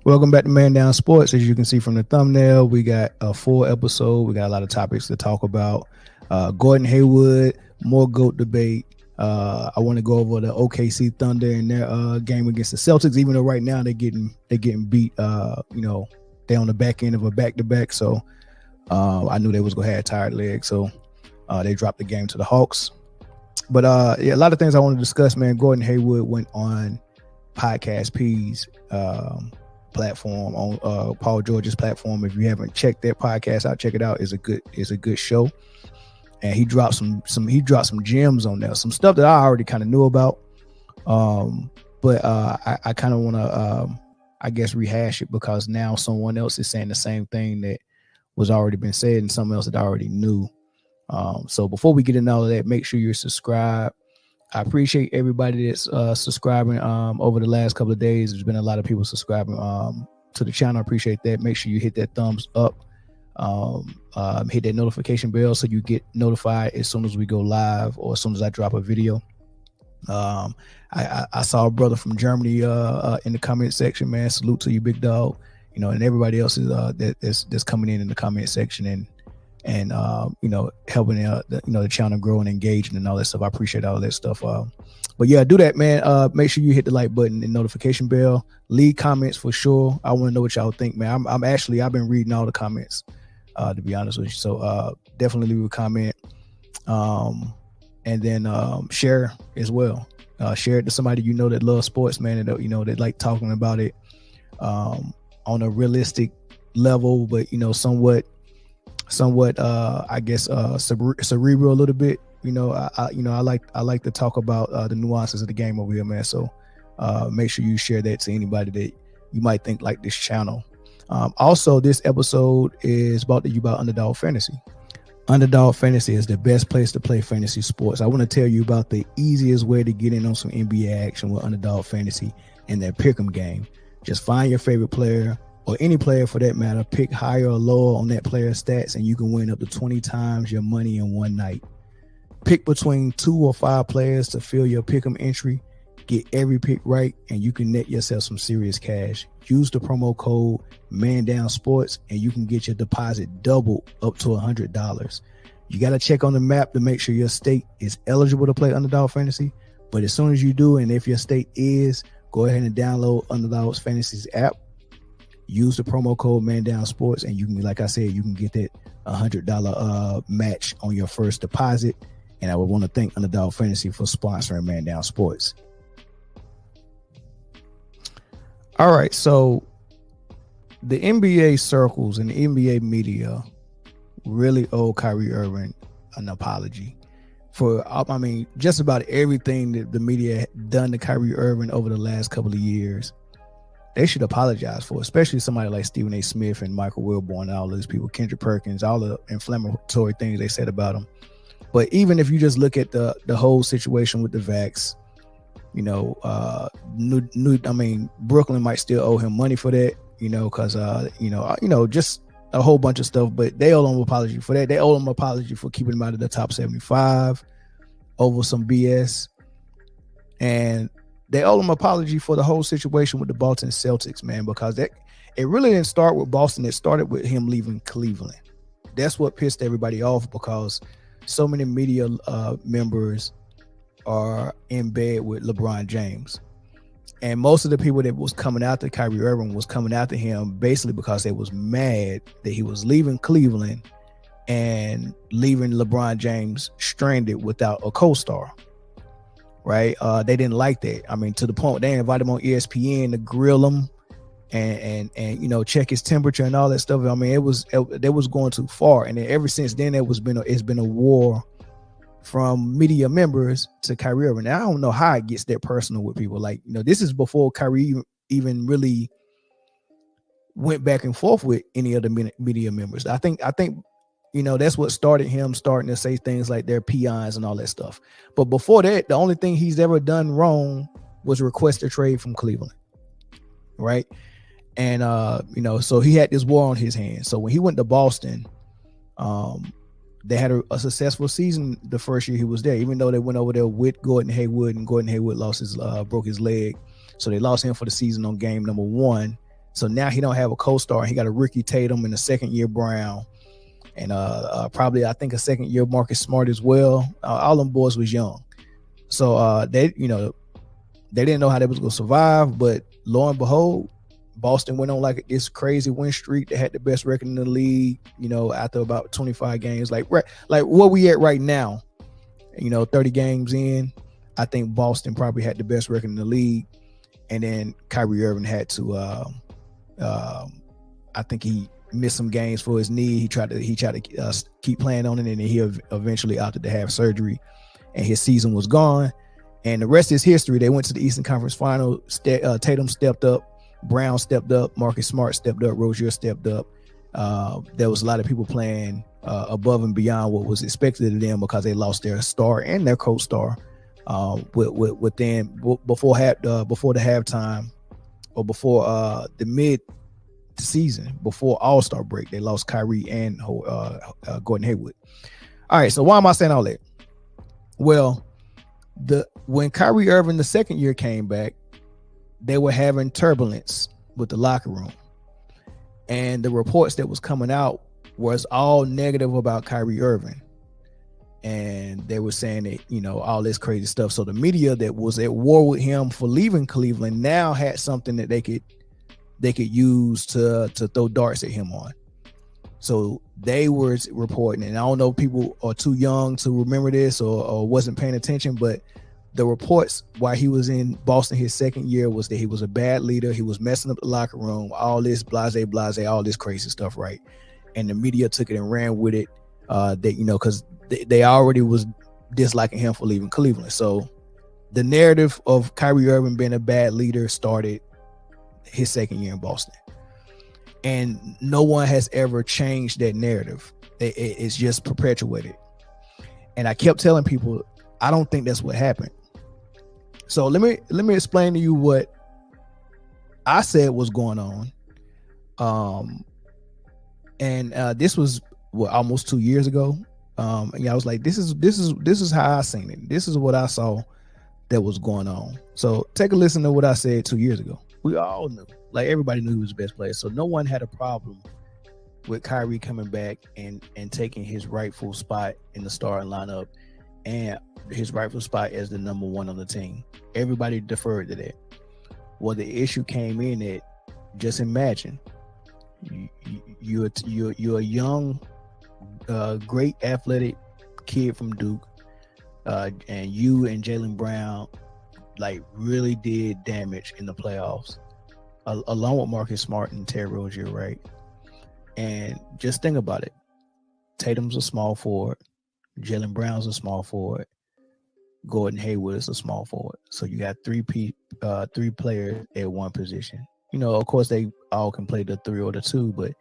Welcome back to Man Down Sports. As you can see from the thumbnail, we got a full episode. We got a lot of topics to talk about. Gordon Hayward, more GOAT debate. I want to go over the OKC Thunder and their game against the Celtics. Even though right now they're getting beat. They're on the back end of a back-to-back. So I knew they was gonna have a tired leg. So they dropped the game to the Hawks. But a lot of things I want to discuss, man. Gordon Hayward went on Podcast P's platform on Paul George's platform. If you haven't checked that podcast out, check it out. It's a good show. And he dropped some gems on there, some stuff that I already kind of knew about. But I kind of want to I guess rehash it because now someone else is saying the same thing that was already been said and someone else that I already knew. So before we get into all of that, make sure you're subscribed. I appreciate everybody that's subscribing over the last couple of days. There's been a lot of people subscribing to the channel. I appreciate that. Make sure you hit that thumbs up, hit that notification bell so you get notified as soon as we go live or as soon as I drop a video. I saw a brother from Germany in the comment section, man. Salute to you, big dog. And everybody else is that's coming in the comment section and helping the channel grow and engaging and all that stuff. I appreciate all that stuff. But yeah, do that, man. Make sure you hit the like button and notification bell. Leave comments for sure. I want to know what y'all think, man. I've been reading all the comments, to be honest with you. So definitely leave a comment. And then share as well. Share it to somebody that loves sports, man, and that like talking about it on a realistic level, but somewhat I guess cerebral a little bit. I like to talk about the nuances of the game over here, man. So make sure you share that to anybody that you might think like this channel. Also, this episode is brought to you by Underdog Fantasy. Underdog Fantasy is the best place to play fantasy sports. I want to tell you about the easiest way to get in on some NBA action with Underdog Fantasy and their pick'em game. Just find your favorite player, or any player for that matter, pick higher or lower on that player's stats, and you can win up to 20 times your money in one night. Pick between 2 or 5 players to fill your pick'em entry. Get every pick right, and you can net yourself some serious cash. Use the promo code ManDownSports, and you can get your deposit doubled up to $100. You got to check on the map to make sure your state is eligible to play Underdog Fantasy. But as soon as you do, and if your state is, go ahead and download Underdog Fantasy's app. Use the promo code ManDownSports, and you can, like I said, you can get that $100 match on your first deposit. And I would want to thank Underdog Fantasy for sponsoring Man Down Sports. All right, so the NBA circles and the NBA media really owe Kyrie Irving an apology for, just about everything that the media done to Kyrie Irving over the last couple of years. They should apologize for, especially somebody like Stephen A. Smith and Michael Wilbon and all those people, Kendrick Perkins, all the inflammatory things they said about him. But even if you just look at the whole situation with the vax, Brooklyn might still owe him money for that, because just a whole bunch of stuff. But they owe him an apology for that. They owe him an apology for keeping him out of the top 75 over some BS, and they owe him an apology for the whole situation with the Boston Celtics, man, because it really didn't start with Boston. It started with him leaving Cleveland. That's what pissed everybody off, because so many media members are in bed with LeBron James. And most of the people that was coming after Kyrie Irving was coming after him basically because they was mad that he was leaving Cleveland and leaving LeBron James stranded without a co-star. Right? They didn't like that. To the point they invited him on ESPN to grill him and check his temperature and all that stuff. They was going too far. And then ever since then, it's been a war from media members to Kyrie Irving. Now, I don't know how it gets that personal with people. This is before Kyrie even really went back and forth with any of the media members. I think that's what started him starting to say things like they're peons and all that stuff. But before that, the only thing he's ever done wrong was request a trade from Cleveland. Right. And, so he had this war on his hands. So when he went to Boston, they had a successful season the first year he was there, even though they went over there with Gordon Hayward, and Gordon Hayward broke his leg. So they lost him for the season on game number 1. So now he don't have a co-star. He got a rookie Tatum and a second-year Brown, and probably I think a second-year Marcus Smart as well. All them boys was young, so they didn't know how they was gonna survive. But lo and behold, Boston went on like this crazy win streak. They had the best record in the league. After about 25 games, like where we at right now. 30 games in, I think Boston probably had the best record in the league. And then Kyrie Irving had to, I think he missed some games for his knee. He tried to keep playing on it, and then he eventually opted to have surgery, and his season was gone. And the rest is history. They went to the Eastern Conference Final. Tatum stepped up, Brown stepped up, Marcus Smart stepped up, Rozier stepped up. There was a lot of people playing above and beyond what was expected of them because they lost their star and their co-star before the halftime, or before the mid season, before All-Star break. They lost Kyrie and Gordon Hayward. All right, so why am I saying all that? Well, when Kyrie Irving the second year came back, they were having turbulence with the locker room, and the reports that was coming out was all negative about Kyrie Irving. And they were saying that, all this crazy stuff. So the media that was at war with him for leaving Cleveland now had something that they could use to throw darts at him on. So they were reporting, and I don't know if people are too young to remember this or wasn't paying attention, but the reports while he was in Boston his second year was that he was a bad leader. He was messing up the locker room, all this blase, all this crazy stuff, right? And the media took it and ran with it, because they already was disliking him for leaving Cleveland. So the narrative of Kyrie Irving being a bad leader started his second year in Boston. And no one has ever changed that narrative. It's just perpetuated. And I kept telling people, I don't think that's what happened. So let me explain to you what I said was going on. This was almost 2 years ago. I was like, this is how I seen it. This is what I saw that was going on. So take a listen to what I said 2 years ago. We all knew, like everybody knew he was the best player. So no one had a problem with Kyrie coming back and taking his rightful spot in the starting lineup and his rightful spot as the number one on the team. Everybody deferred to that. Well, the issue came in that, just imagine, you're a young, great athletic kid from Duke, and you and Jaylen Brown really did damage in the playoffs, along with Marcus Smart and Terry Rozier, right? And just think about it. Tatum's a small forward. Jaylen Brown's a small forward. Gordon Hayward is a small forward. So you got three players at one position. Of course, they all can play the 3 or the 2, but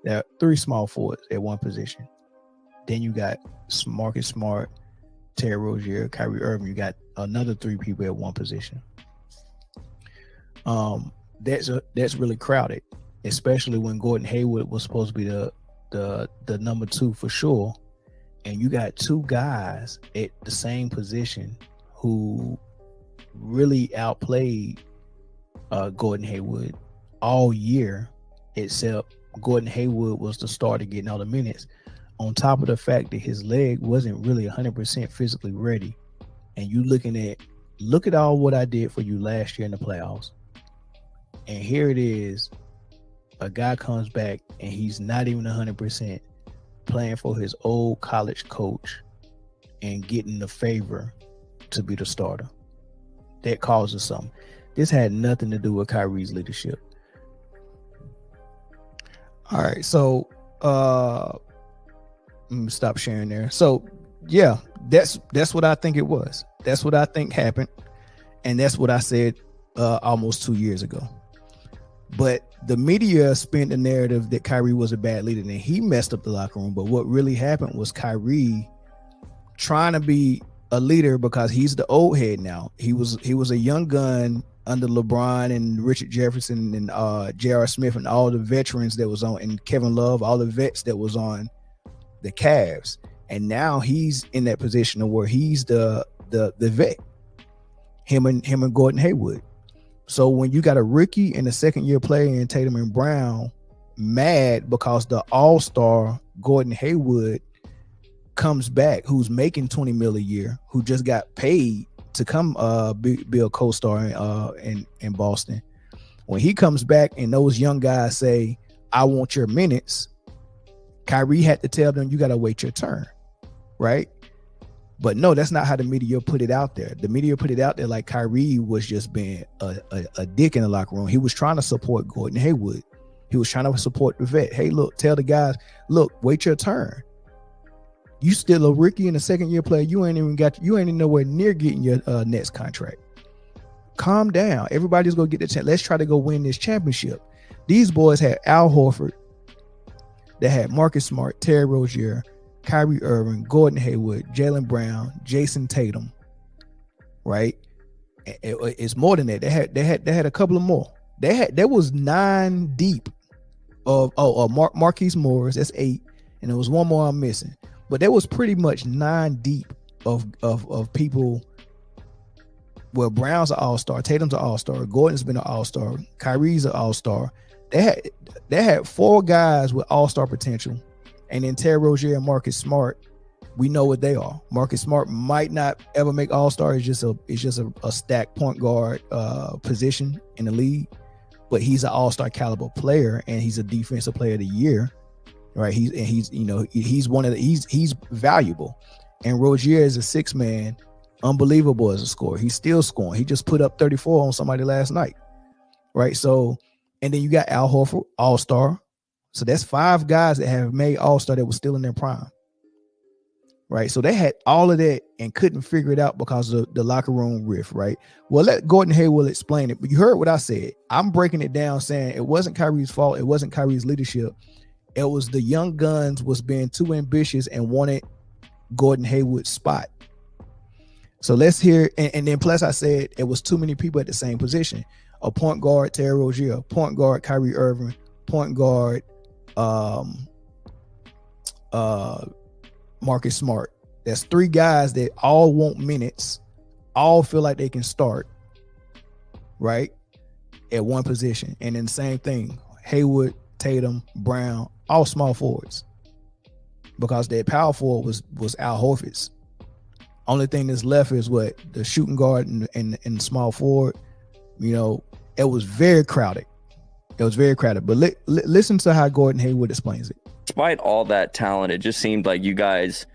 there are 3 small forwards at one position. Then you got Marcus Smart, Terry Rozier, Kyrie Irving. You got another 3 people at one position. That's really crowded, especially when Gordon Hayward was supposed to be the number 2 for sure. And you got 2 guys at the same position who really outplayed Gordon Hayward all year, except Gordon Hayward was the starter getting all the minutes, on top of the fact that his leg wasn't really 100% physically ready. And you look at all what I did for you last year in the playoffs. And here it is, a guy comes back and he's not even 100%, playing for his old college coach and getting the favor to be the starter. That causes something. This had nothing to do with Kyrie's leadership. All right, so let me stop sharing there. So yeah, that's what I think it was. That's what I think happened, and that's what I said almost 2 years ago. But the media spent the narrative that Kyrie was a bad leader and he messed up the locker room. But what really happened was Kyrie trying to be a leader because he's the old head now. He was a young gun under LeBron and Richard Jefferson and J.R. Smith and all the veterans that was on, and Kevin Love, all the vets that was on the Cavs. And now he's in that position of where he's the vet. Him and Gordon Hayward. So when you got a rookie and a second-year player in Tatum and Brown mad because the all-star Gordon Hayward comes back, who's making $20 million a year, who just got paid to come be a co-star in Boston. When he comes back and those young guys say, I want your minutes, Kyrie had to tell them, you got to wait your turn, right? But no, that's not how the media put it out there. The media put it out there like Kyrie was just being a dick in the locker room. He was trying to support Gordon Hayward. He was trying to support the vet. Hey, look, tell the guys, look, wait your turn. You still a rookie and a second-year player. You ain't even nowhere near getting your next contract. Calm down. Everybody's gonna get the chance. Let's try to go win this championship. These boys had Al Horford. They had Marcus Smart, Terry Rozier, Kyrie Irving, Gordon Hayward, Jaylen Brown, Jason Tatum. Right? It's more than that. They had a couple of more. There was 9 deep of Marquise Morris. That's 8, and there was one more I'm missing. But there was pretty much 9 deep of people. Well, Brown's an all-star, Tatum's an all-star, Gordon's been an all-star, Kyrie's an all-star. They had 4 guys with all-star potential, and then Terry Rozier and Marcus Smart, we know what they are. Marcus Smart might not ever make all-star. It's just a stacked point guard position in the league, but he's an all-star caliber player, and he's a defensive player of the year. Right, he's valuable, and Rozier is a 6-man, unbelievable as a scorer. He's still scoring. He just put up 34 on somebody last night, right? So, and then you got Al Horford, all-star. So that's 5 guys that have made all-star that was still in their prime, right? So they had all of that and couldn't figure it out because of the locker room rift, right? Well, let Gordon Hayward explain it. But you heard what I said. I'm breaking it down, saying it wasn't Kyrie's fault. It wasn't Kyrie's leadership. It was the young guns was being too ambitious and wanted Gordon Hayward's spot. So let's hear, and then plus I said it was too many people at the same position. A point guard, Terry Rozier, point guard, Kyrie Irving, point guard, Marcus Smart. That's 3 guys that all want minutes, all feel like they can start, right, at one position. And then the same thing, Hayward, Tatum, Brown, all small forwards, because their power forward was Al Horford's. Only thing that's left is what the shooting guard and the small forward. You know, it was very crowded. But listen to how Gordon Hayward explains it. Despite all that talent, it just seemed like you guys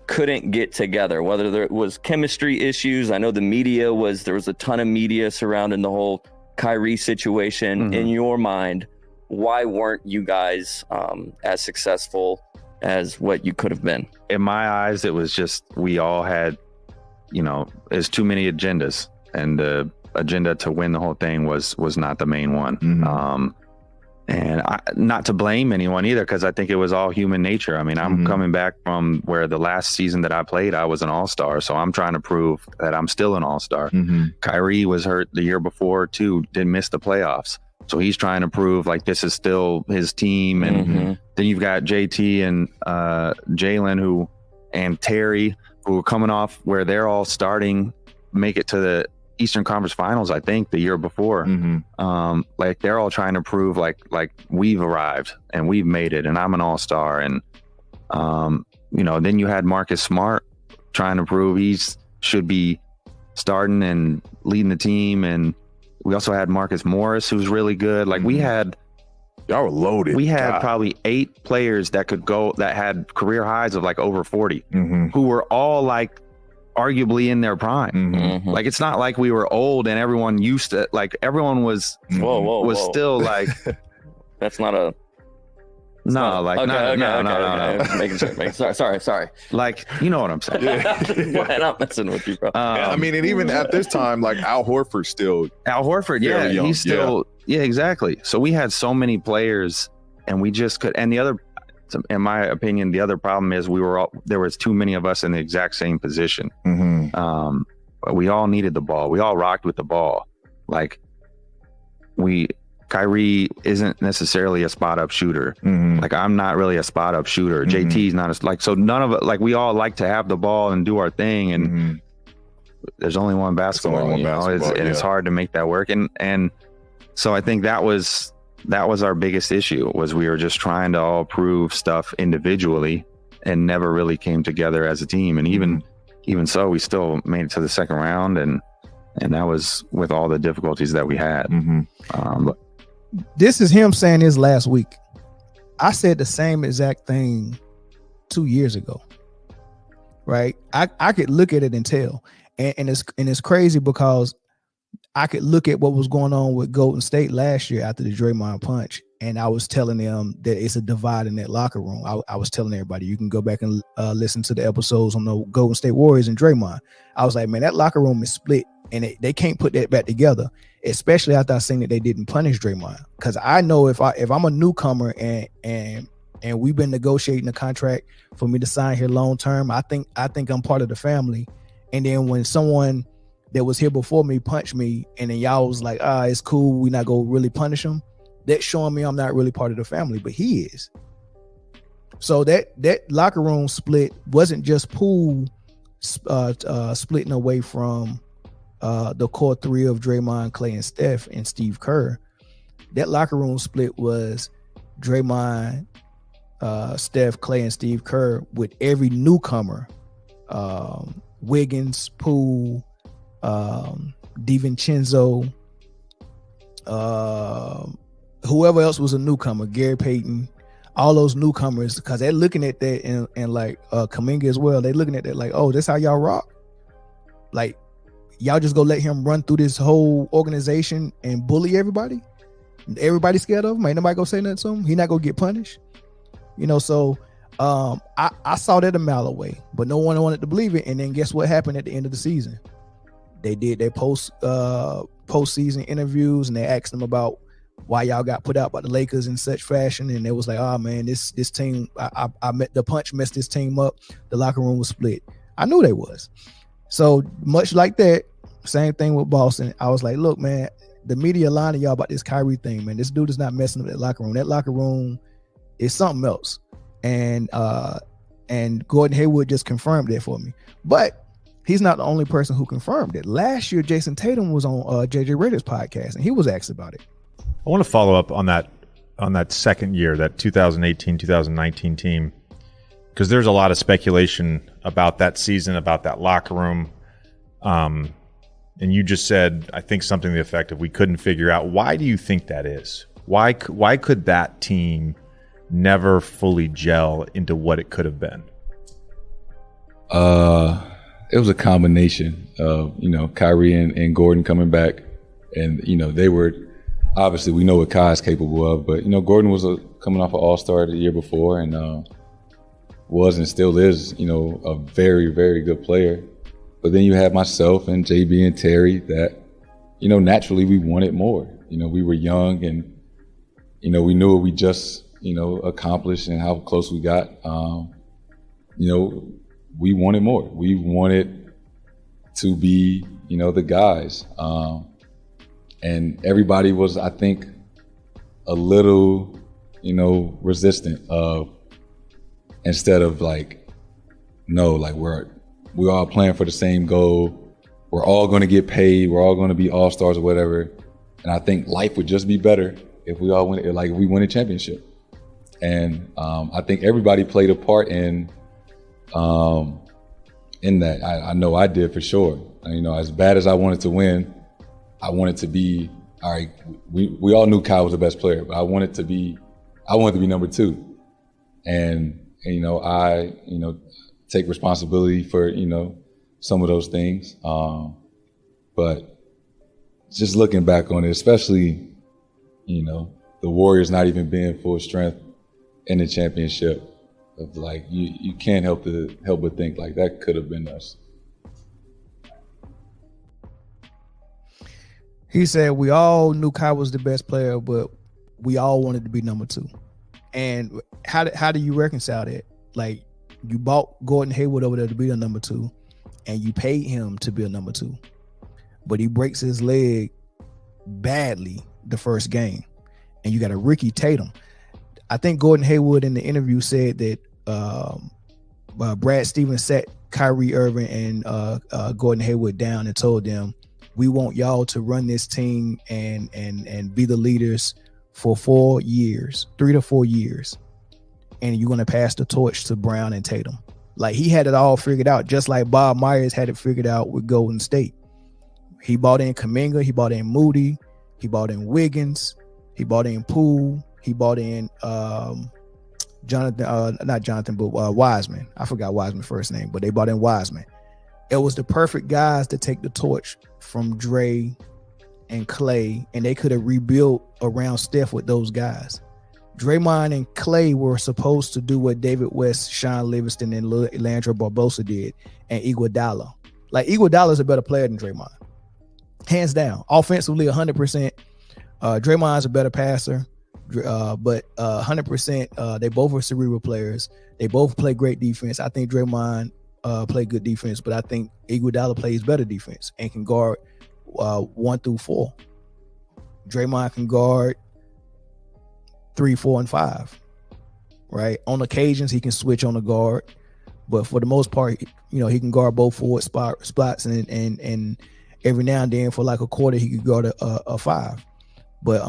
couldn't get together. Whether there was chemistry issues, I know there was a ton of media surrounding the whole Kyrie situation. Mm-hmm. In your mind, why weren't you guys as successful as what you could have been? In my eyes, it was just, we all had, there's too many agendas, and the agenda to win the whole thing was not the main one. Mm-hmm. And not to blame anyone either, because I think it was all human nature. I mean, I'm mm-hmm. coming back from where the last season that I played, I was an all-star. So I'm trying to prove that I'm still an all-star. Mm-hmm. Kyrie was hurt the year before too, didn't miss the playoffs. So he's trying to prove like this is still his team. And mm-hmm. then you've got JT and Jaylen and Terry, who are coming off where they're all starting, make it to the Eastern Conference Finals, I think, the year before. Mm-hmm. Like they're all trying to prove like we've arrived and we've made it, and I'm an all-star. And then you had Marcus Smart trying to prove he should be starting and leading the team, and we also had Marcus Morris, who's really good. Like y'all were loaded. We had probably 8 players that could go, that had career highs of like over 40, mm-hmm. who were all like arguably in their prime. Mm-hmm. Like it's not like we were old and everyone used to, like everyone was still like that's not a no. Making sure. Sorry. Like, you know what I'm saying? Yeah. I'm not messing with you, bro. I mean, and even at this time, like Al Horford, yeah, young. He's still, yeah, exactly. So we had so many players, and we just could. And the other, in my opinion, the other problem is there was too many of us in the exact same position. Mm-hmm. But we all needed the ball. We all rocked with the ball. Like Kyrie isn't necessarily a spot up shooter. Mm-hmm. Like I'm not really a spot up shooter. Mm-hmm. JT's not so none of it, like we all like to have the ball and do our thing. And there's only one basketball. only one basketball, and it's hard to make that work. And so I think that was our biggest issue, was we were just trying to all prove stuff individually and never really came together as a team. And even so, we still made it to the second round, and that was with all the difficulties that we had. But this is him saying this last week. I said the same exact thing 2 years ago, right? I could look at it and tell, and it's crazy because I could look at what was going on with Golden State last year after the Draymond punch, and I was telling them that it's a divide in that locker room. I was telling everybody, you can go back and listen to the episodes on the Golden State Warriors and Draymond. I was like, man, that locker room is split, and they can't put that back together, especially after I seen that they didn't punish Draymond. Because I know if I'm a newcomer and we've been negotiating a contract for me to sign here long term, I think I'm part of the family. And then when someone that was here before me punched me, and then y'all was like, it's cool, we not gonna really punish him, that's showing me I'm not really part of the family, but he is. So that locker room split wasn't just Poole splitting away from the core three of Draymond, Clay, and Steph, and Steve Kerr. That locker room split was Draymond, Steph, Clay, and Steve Kerr, with every newcomer, Wiggins, Poole, DiVincenzo, whoever else was a newcomer, Gary Payton, all those newcomers, because they're looking at that, and like Kuminga as well, they're looking at that like, oh, that's how y'all rock? Like, y'all just go let him run through this whole organization and bully everybody? Everybody's scared of him? Ain't nobody gonna say nothing to him? He not gonna get punished? So I saw that a mile away, but no one wanted to believe it. And then guess what happened at the end of the season? They did their postseason interviews, and they asked them about why y'all got put out by the Lakers in such fashion, and it was like, oh man, this team, I met the punch messed this team up. The locker room was split. I knew they was. So much like that, same thing with Boston. I was like, look, man, the media lying to y'all about this Kyrie thing, man. This dude is not messing up that locker room. That locker room is something else. And Gordon Hayward just confirmed that for me. But he's not the only person who confirmed it. Last year, Jason Tatum was on JJ Rader's podcast, and he was asked about it. I want to follow up on that second year, that 2018-2019 team, because there's a lot of speculation about that season, about that locker room. And you just said, I think, something to the effect of, we couldn't figure out. Why do you think that is? Why could that team never fully gel into what it could have been? It was a combination of, Kyrie and Gordon coming back, and, they were, obviously we know what Kai's capable of, but, Gordon was coming off an All-Star the year before, and was and still is, a very, very good player. But then you have myself and JB and Terry that, naturally we wanted more. We were young, and, we knew what we just, accomplished and how close we got. We wanted more. We wanted to be, the guys. And everybody was, I think, a little, resistant of, instead of like, no, like we're all playing for the same goal. We're all going to get paid. We're all going to be all-stars or whatever. And I think life would just be better if we all win, like if we win a championship. And I think everybody played a part in that. I know I did for sure. As bad as I wanted to win, I wanted to be, all right, we all knew Kyle was the best player, but I wanted to be number two. And I take responsibility for, some of those things. But just looking back on it, especially, the Warriors not even being full strength in the championship, of like, you can't help but think like that could have been us. He said we all knew Kai was the best player, but we all wanted to be number two. And how do you reconcile that? Like, you bought Gordon Hayward over there to be a number two, and you paid him to be a number two, but he breaks his leg badly the first game, and you got a Ricky Tatum. I think Gordon Hayward in the interview said that Brad Stevens sat Kyrie Irving and Gordon Hayward down and told them, we want y'all to run this team and be the leaders for 4 years, 3 to 4 years. And you're going to pass the torch to Brown and Tatum. Like, he had it all figured out, just like Bob Myers had it figured out with Golden State. He bought in Kuminga, he bought in Moody, he bought in Wiggins, he bought in Poole, he bought in Wiseman. I forgot Wiseman's first name, but they bought in Wiseman. It was the perfect guys to take the torch from Dre and Clay, and they could have rebuilt around Steph with those guys. Draymond and Clay were supposed to do what David West, Sean Livingston, and Leandro Barbosa did, and Iguodala. Like, Iguodala is a better player than Draymond, hands down. Offensively, 100%. Draymond's a better passer, but 100%. They both are cerebral players. They both play great defense. I think Draymond play good defense, but I think Iguodala plays better defense and can guard 1 through 4. Draymond can guard 3, 4, and 5. Right? On occasions, he can switch on the guard, but for the most part, he can guard both forward spots, and every now and then for like a quarter, he could guard a 5. But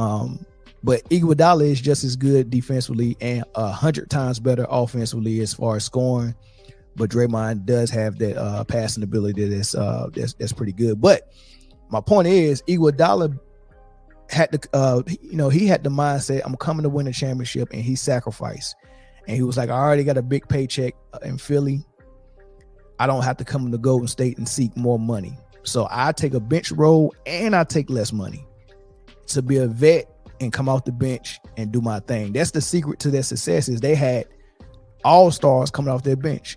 Iguodala is just as good defensively and 100 times better offensively as far as scoring. But Draymond does have that passing ability that's pretty good. But my point is, Iguodala had he had the mindset, I'm coming to win a championship, and he sacrificed. And he was like, I already got a big paycheck in Philly. I don't have to come to Golden State and seek more money. So I take a bench role and I take less money to be a vet and come off the bench and do my thing. That's the secret to their success, is they had all-stars coming off their bench.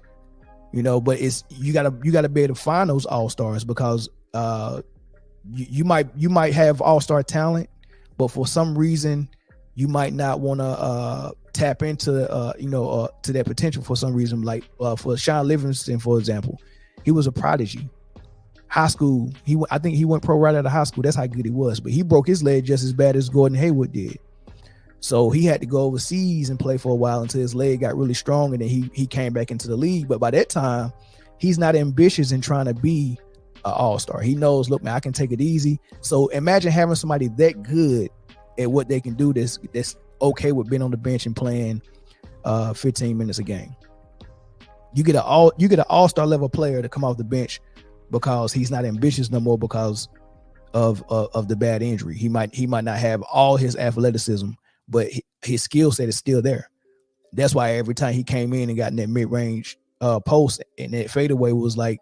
But it's you gotta be able to find those all-stars, because you might have all-star talent, but for some reason you might not want to tap into to that potential for some reason. Like for Sean Livingston, for example, he was a prodigy. High school, I think he went pro right out of high school. That's how good he was. But he broke his leg just as bad as Gordon Hayward did. So he had to go overseas and play for a while until his leg got really strong, and then he came back into the league. But by that time, he's not ambitious in trying to be an all-star. He knows, look, man, I can take it easy. So imagine having somebody that good at what they can do that's okay with being on the bench and playing 15 minutes a game. You get an all-star level player to come off the bench because he's not ambitious no more because of the bad injury. He might not have all his athleticism, but his skill set is still there. That's why every time he came in and got in that mid-range post, and that fadeaway was like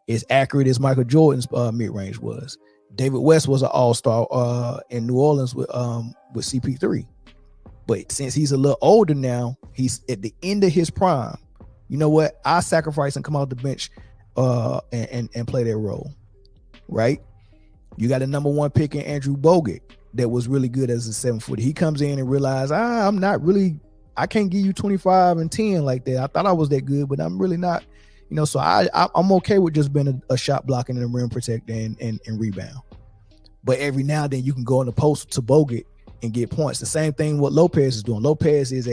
as accurate as Michael Jordan's mid-range was. David West was an all-star in New Orleans with CP3. But since he's a little older now, he's at the end of his prime. You know what? I sacrifice and come out the bench and play their role, right? You got a number 1 pick in Andrew Bogut that was really good as a 7-footer. He comes in and realizes, I can't give you 25 and 10 like that. I thought I was that good, but I'm really not. So I'm okay with just being a shot blocking and a rim protector and rebound. But every now and then you can go in the post to Bogut and get points. The same thing what Lopez is doing. Lopez is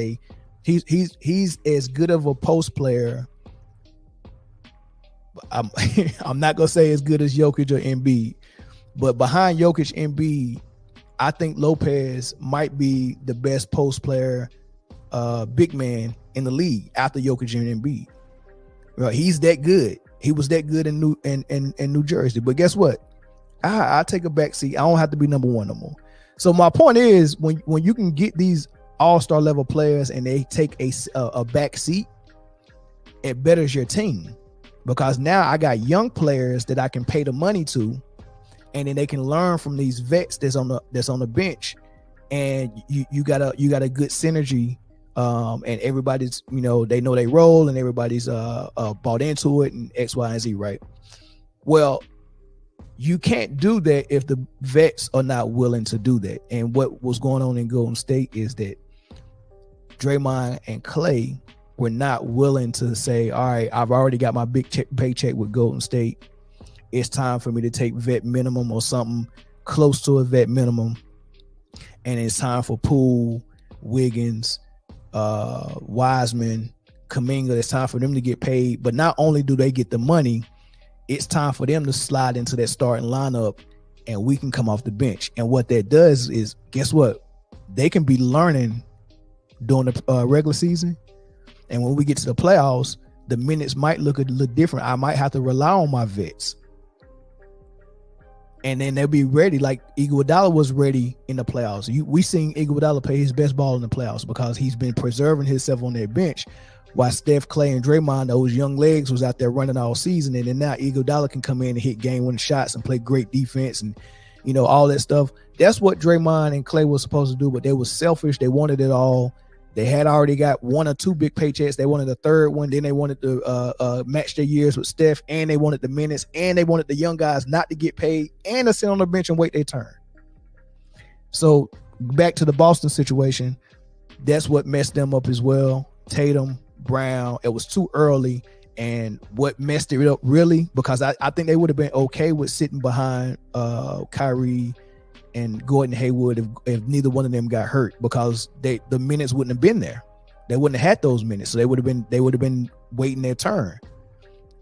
he's as good of a post player. I'm not gonna say as good as Jokic or Embiid, but behind Jokic and Embiid, I think Lopez might be the best post player, big man in the league after Jokic and Embiid. Right, he's that good. He was that good in New Jersey. But guess what? I take a back seat. I don't have to be number 1 no more. So my point is, when you can get these all-star level players and they take a back seat, it betters your team, because now I got young players that I can pay the money to, and then they can learn from these vets that's on the bench, and you got a good synergy. And everybody's, they know they role, and everybody's bought into it, and X, Y, and Z, right? Well, you can't do that if the vets are not willing to do that. And what was going on in Golden State is that Draymond and Clay were not willing to say, all right, I've already got my big paycheck with Golden State. It's time for me to take vet minimum or something close to a vet minimum. And it's time for Poole, Wiggins, Wiseman, Kuminga, it's time for them to get paid. But not only do they get the money, it's time for them to slide into that starting lineup, and we can come off the bench. And what that does is, guess what? They can be learning during the regular season, and when we get to the playoffs, the minutes might look a little different. I might have to rely on my vets, and then they'll be ready. Like Iguodala was ready in the playoffs. We seen Iguodala play his best ball in the playoffs because he's been preserving himself on that bench, while Steph, Clay, and Draymond, those young legs, was out there running all season. And then now Iguodala can come in and hit game-winning shots and play great defense and, you know, all that stuff. That's what Draymond and Clay was supposed to do, but they were selfish. They wanted it all. They had already got 1 or 2 big paychecks. They wanted a third one. Then they wanted to match their years with Steph, and they wanted the minutes, and they wanted the young guys not to get paid and to sit on the bench and wait their turn. So back to the Boston situation, that's what messed them up as well. Tatum, Brown, it was too early, and what messed it up really, because I think they would have been okay with sitting behind Kyrie and Gordon Hayward if neither one of them got hurt, because the minutes wouldn't have been there. They wouldn't have had those minutes, so they would have been waiting their turn,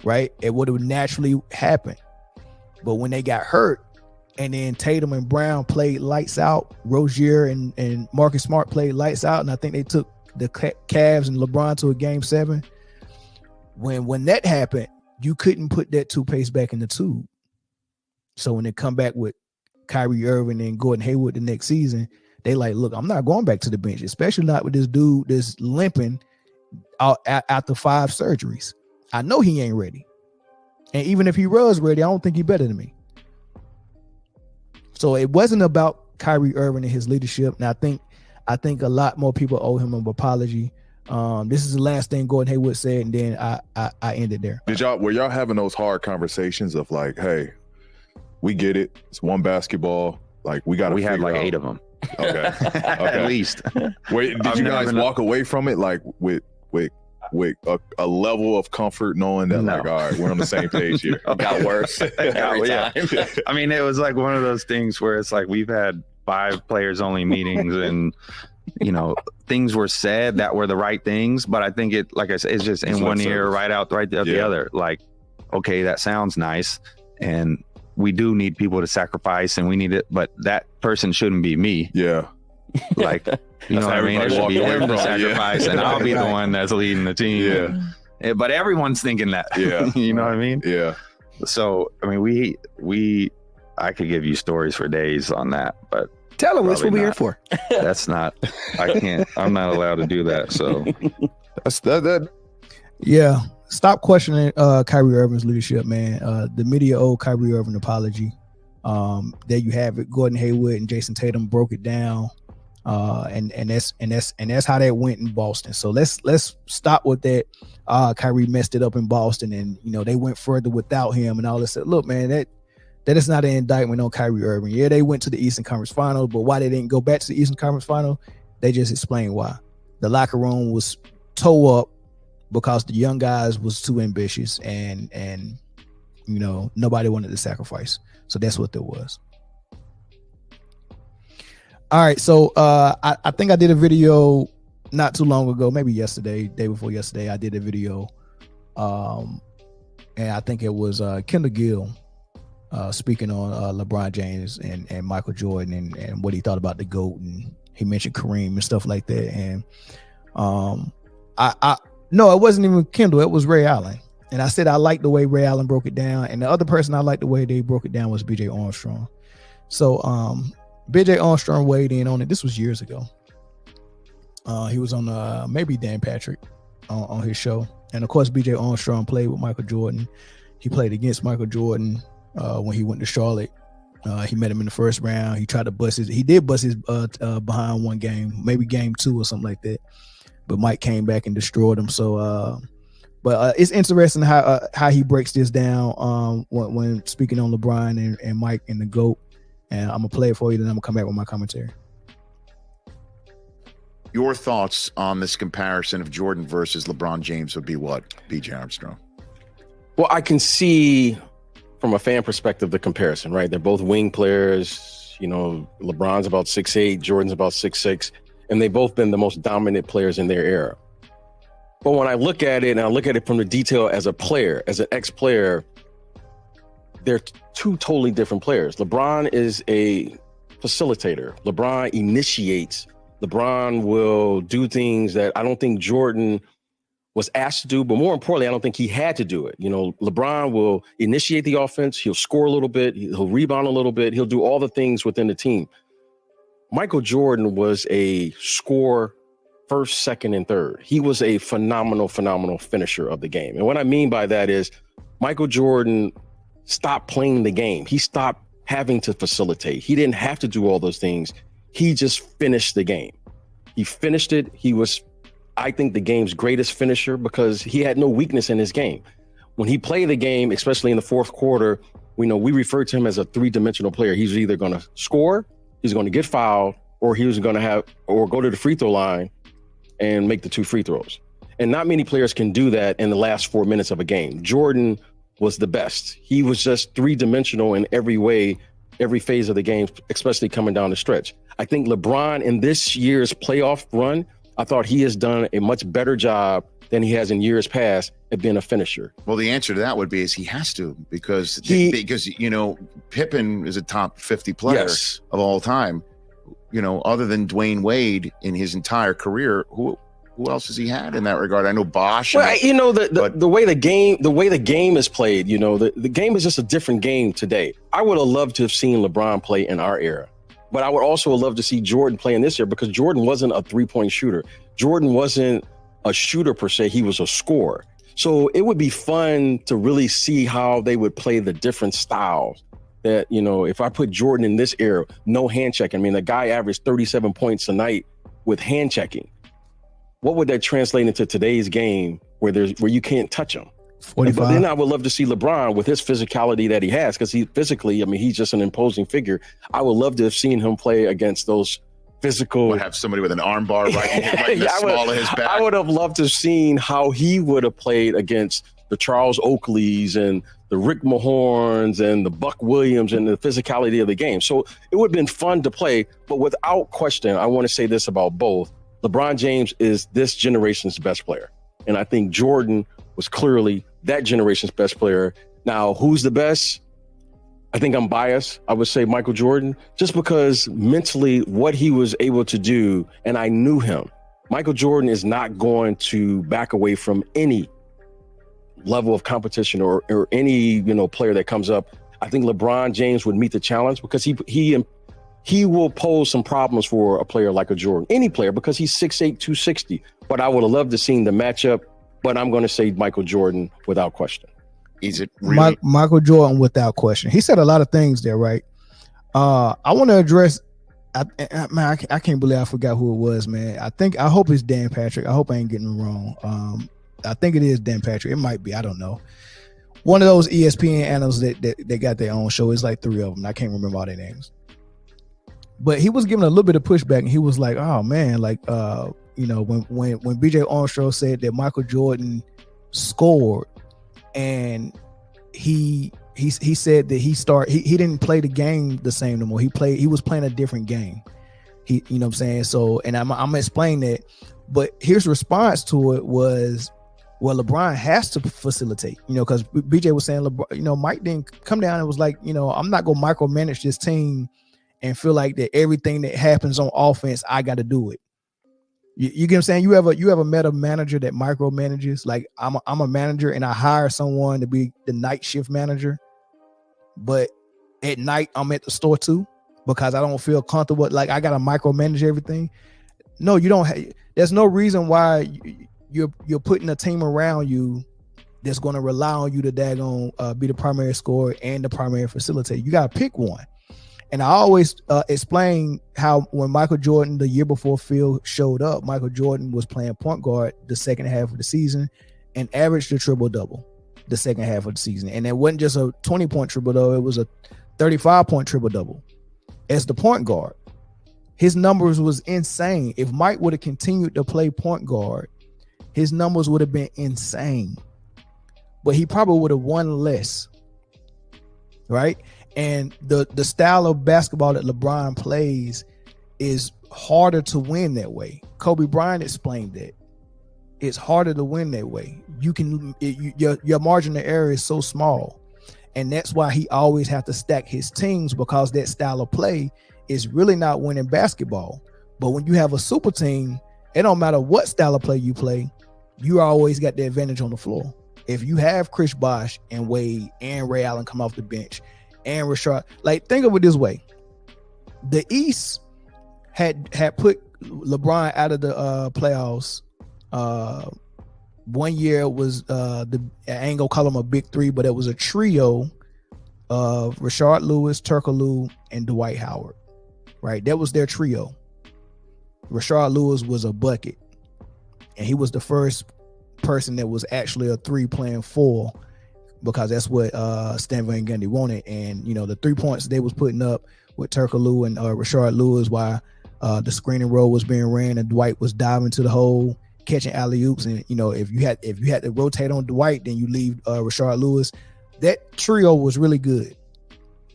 right? It would have naturally happened. But when they got hurt, and then Tatum and Brown played lights out, Rozier and Marcus Smart played lights out, and I think they took the Cavs and LeBron to a game 7. When that happened, you couldn't put that toothpaste back in the tube. So when they come back with Kyrie Irving and Gordon Hayward the next season, they like, look, I'm not going back to the bench, especially not with this dude that's limping out after 5 surgeries. I know he ain't ready. And even if he was ready, I don't think he's better than me. So it wasn't about Kyrie Irving and his leadership. And I think a lot more people owe him an apology. This is the last thing Gordon Hayward said, and then I ended there. Were y'all having those hard conversations of like, hey, we get it, it's one basketball, like we had like 8 of them. Okay. At least. Wait, did you guys walk away from it like with a level of comfort, knowing that like, all right, we're on the same page here? It got worse every time. I mean, it was like one of those things where it's like we've had 5 players only meetings, and you know, things were said that were the right things, but I think it, like I said, it's just in one ear, right out the other. Like, okay, that sounds nice, and we do need people to sacrifice, and we need it, but that person shouldn't be me. Yeah. Like, you know what I mean? It should be him to sacrifice, and I'll be the one that's leading the team. Yeah. But everyone's thinking that. Yeah. You know what I mean? Yeah. So, I mean, I could give you stories for days on that, but tell them that's what we're here for. That's not, I'm not allowed to do that. So that's that. Yeah. Stop questioning Kyrie Irving's leadership, man. The media owe Kyrie Irving an apology. There you have it. Gordon Hayward and Jason Tatum broke it down. And that's how that went in Boston. So let's stop with that. Kyrie messed it up in Boston, and you know they went further without him and all this. Look, man, that is not an indictment on Kyrie Irving. Yeah, they went to the Eastern Conference Final, but why they didn't go back to the Eastern Conference Final, they just explained why. The locker room was toe up because the young guys was too ambitious, and you know nobody wanted to sacrifice. So that's what there was. All right, so I think I did a video not too long ago, maybe yesterday, day before yesterday. I did a video, and I think it was Kendall Gill speaking on LeBron James and Michael Jordan and what he thought about the GOAT, and he mentioned Kareem and stuff like that. And no, it wasn't even Kendall, it was Ray Allen. And I said I liked the way Ray Allen broke it down, and the other person I liked the way they broke it down was BJ Armstrong. So BJ Armstrong weighed in on it. This was years ago. He was on maybe Dan Patrick on his show. And of course, BJ Armstrong played with Michael Jordan. He played against Michael Jordan when he went to Charlotte. He met him in the first round. He tried to bust his behind one game, maybe game 2 or something like that. But Mike came back and destroyed him. So, but it's interesting how he breaks this down when speaking on LeBron and Mike and the GOAT. And I'm gonna play it for you, then I'm gonna come back with my commentary. Your thoughts on this comparison of Jordan versus LeBron James would be what, BJ Armstrong? Well, I can see from a fan perspective the comparison, right? They're both wing players. You know, LeBron's about 6'8", Jordan's about 6'6", and they've both been the most dominant players in their era. But when I look at it, and I look at it from the detail as a player, as an ex-player, they're two totally different players. LeBron is a facilitator. LeBron initiates. LeBron will do things that I don't think Jordan was asked to do, but more importantly, I don't think he had to do it. You know, LeBron will initiate the offense. He'll score a little bit. He'll rebound a little bit. He'll do all the things within the team. Michael Jordan was a scorer first, second, and third. He was a phenomenal finisher of the game. And what I mean by that is Michael Jordan stopped playing the game. He stopped having to facilitate. He didn't have to do all those things. He just finished the game. He finished it. He was, I think, the game's greatest finisher because he had no weakness in his game. When he played the game, especially in the fourth quarter, we refer to him as a three-dimensional player. He's either going to score, he's going to get fouled, or he was going to go to the free throw line and make the 2 free throws. And not many players can do that in the last 4 minutes of a game. Jordan was the best. He was just three-dimensional in every way, every phase of the game, especially coming down the stretch. I think LeBron in this year's playoff run, I thought he has done a much better job than he has in years past at being a finisher. Well, the answer to that would be is he has to because Pippen is a top 50 player of all time. You know, other than Dwayne Wade in his entire career, who else has he had in that regard? I know Bosh. Well, the way the game is played, the game is just a different game today. I would have loved to have seen LeBron play in our era, but I would also have loved to see Jordan play in this era because Jordan wasn't a 3-point shooter. Jordan wasn't a shooter per se. He was a scorer. So it would be fun to really see how they would play the different styles. That, if I put Jordan in this era, no hand checking. I mean, the guy averaged 37 points a night with hand checking. What would that translate into today's game where you can't touch him? 45. But then I would love to see LeBron with his physicality that he has, because he's just an imposing figure. I would love to have seen him play against those physical. Would have somebody with an arm bar right in the small of his back. I would have loved to have seen how he would have played against the Charles Oakleys and the Rick Mahorns and the Buck Williams and the physicality of the game. So it would have been fun to play, but without question, I want to say this about both. LeBron James is this generation's best player. And I think Jordan was clearly that generation's best player. Now, who's the best? I think I'm biased. I would say Michael Jordan, just because mentally what he was able to do, and I knew him. Michael Jordan is not going to back away from any level of competition or any player that comes up. I think LeBron James would meet the challenge because he will pose some problems for a player like a Jordan, any player, because he's 6'8", 260. But I would have loved to seen the matchup. But I'm going to say Michael Jordan without question. Is it really? Michael Jordan without question? He said a lot of things there, right? I want to address. I can't believe I forgot who it was, man. I hope it's Dan Patrick. I hope I ain't getting it wrong. I think it is Dan Patrick. It might be. I don't know. One of those ESPN analysts that got their own show. It's like 3 of them. I can't remember all their names. But he was giving a little bit of pushback, and he was like, "Oh man, like when BJ Armstrong said that Michael Jordan scored, and he said that he didn't play the game the same no more. He was playing a different game. You know what I'm saying? So, and I'm gonna explain that. But his response to it was, well, LeBron has to facilitate, because BJ was saying, Mike didn't come down and was like, I'm not gonna micromanage this team and feel like that everything that happens on offense, I got to do it. You get what I'm saying? You ever met a manager that micromanages? Like I'm a manager and I hire someone to be the night shift manager, but at night I'm at the store too because I don't feel comfortable. Like I got to micromanage everything. No, you don't. There's no reason why you're putting a team around you that's going to rely on you to be the primary scorer and the primary facilitator. You got to pick one. And I always explain how when Michael Jordan, the year before Phil showed up, Michael Jordan was playing point guard the second half of the season and averaged a triple-double the second half of the season. And it wasn't just a 20-point triple-double. It was a 35-point triple-double as the point guard. His numbers was insane. If Mike would have continued to play point guard, his numbers would have been insane. But he probably would have won less, right? And the style of basketball that LeBron plays is harder to win that way. Kobe Bryant explained that. it's harder to win that way. Your margin of error is so small, and that's why he always have to stack his teams, because that style of play is really not winning basketball. But when you have a super team, it don't matter what style of play, you always got the advantage on the floor. If you have Chris Bosh and Wade and Ray Allen come off the bench and Rashard, like, think of it this way: the East had put LeBron out of the playoffs. 1 year it was I ain't gonna call them a big three, but it was a trio of Rashard Lewis, Turkoglu, and Dwight Howard. Right, that was their trio. Rashard Lewis was a bucket, and he was the first person that was actually a three playing four, because that's what Stan Van Gundy wanted. And the 3 points they was putting up with Turkoglu and Rashard Lewis, while the screening roll was being ran and Dwight was diving to the hole, catching alley-oops. And if you had to rotate on Dwight, then you leave Rashard Lewis. That trio was really good,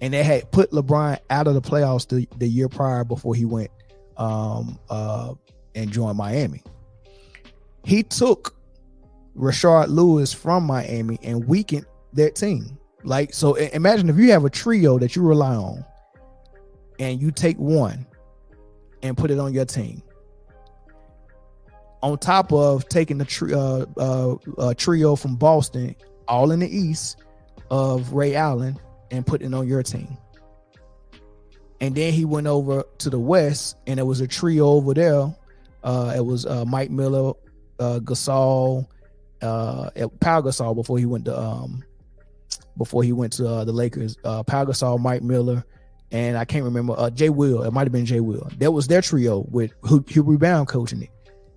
and they had put LeBron out of the playoffs the year prior, before he went and joined Miami. He took Rashard Lewis from Miami and weakened that team. Like, so imagine if you have a trio that you rely on, and you take one and put it on your team, on top of taking the trio from Boston, all in the East, of Ray Allen, and putting it on your team. And then he went over to the West, and it was a trio over there. It was Mike Miller, Gasol, Pau Gasol before he went to the Lakers. Pau Gasol, Mike Miller, and I can't remember Jay Will. It might have been Jay Will. That was their trio with Hugh Rebound coaching it.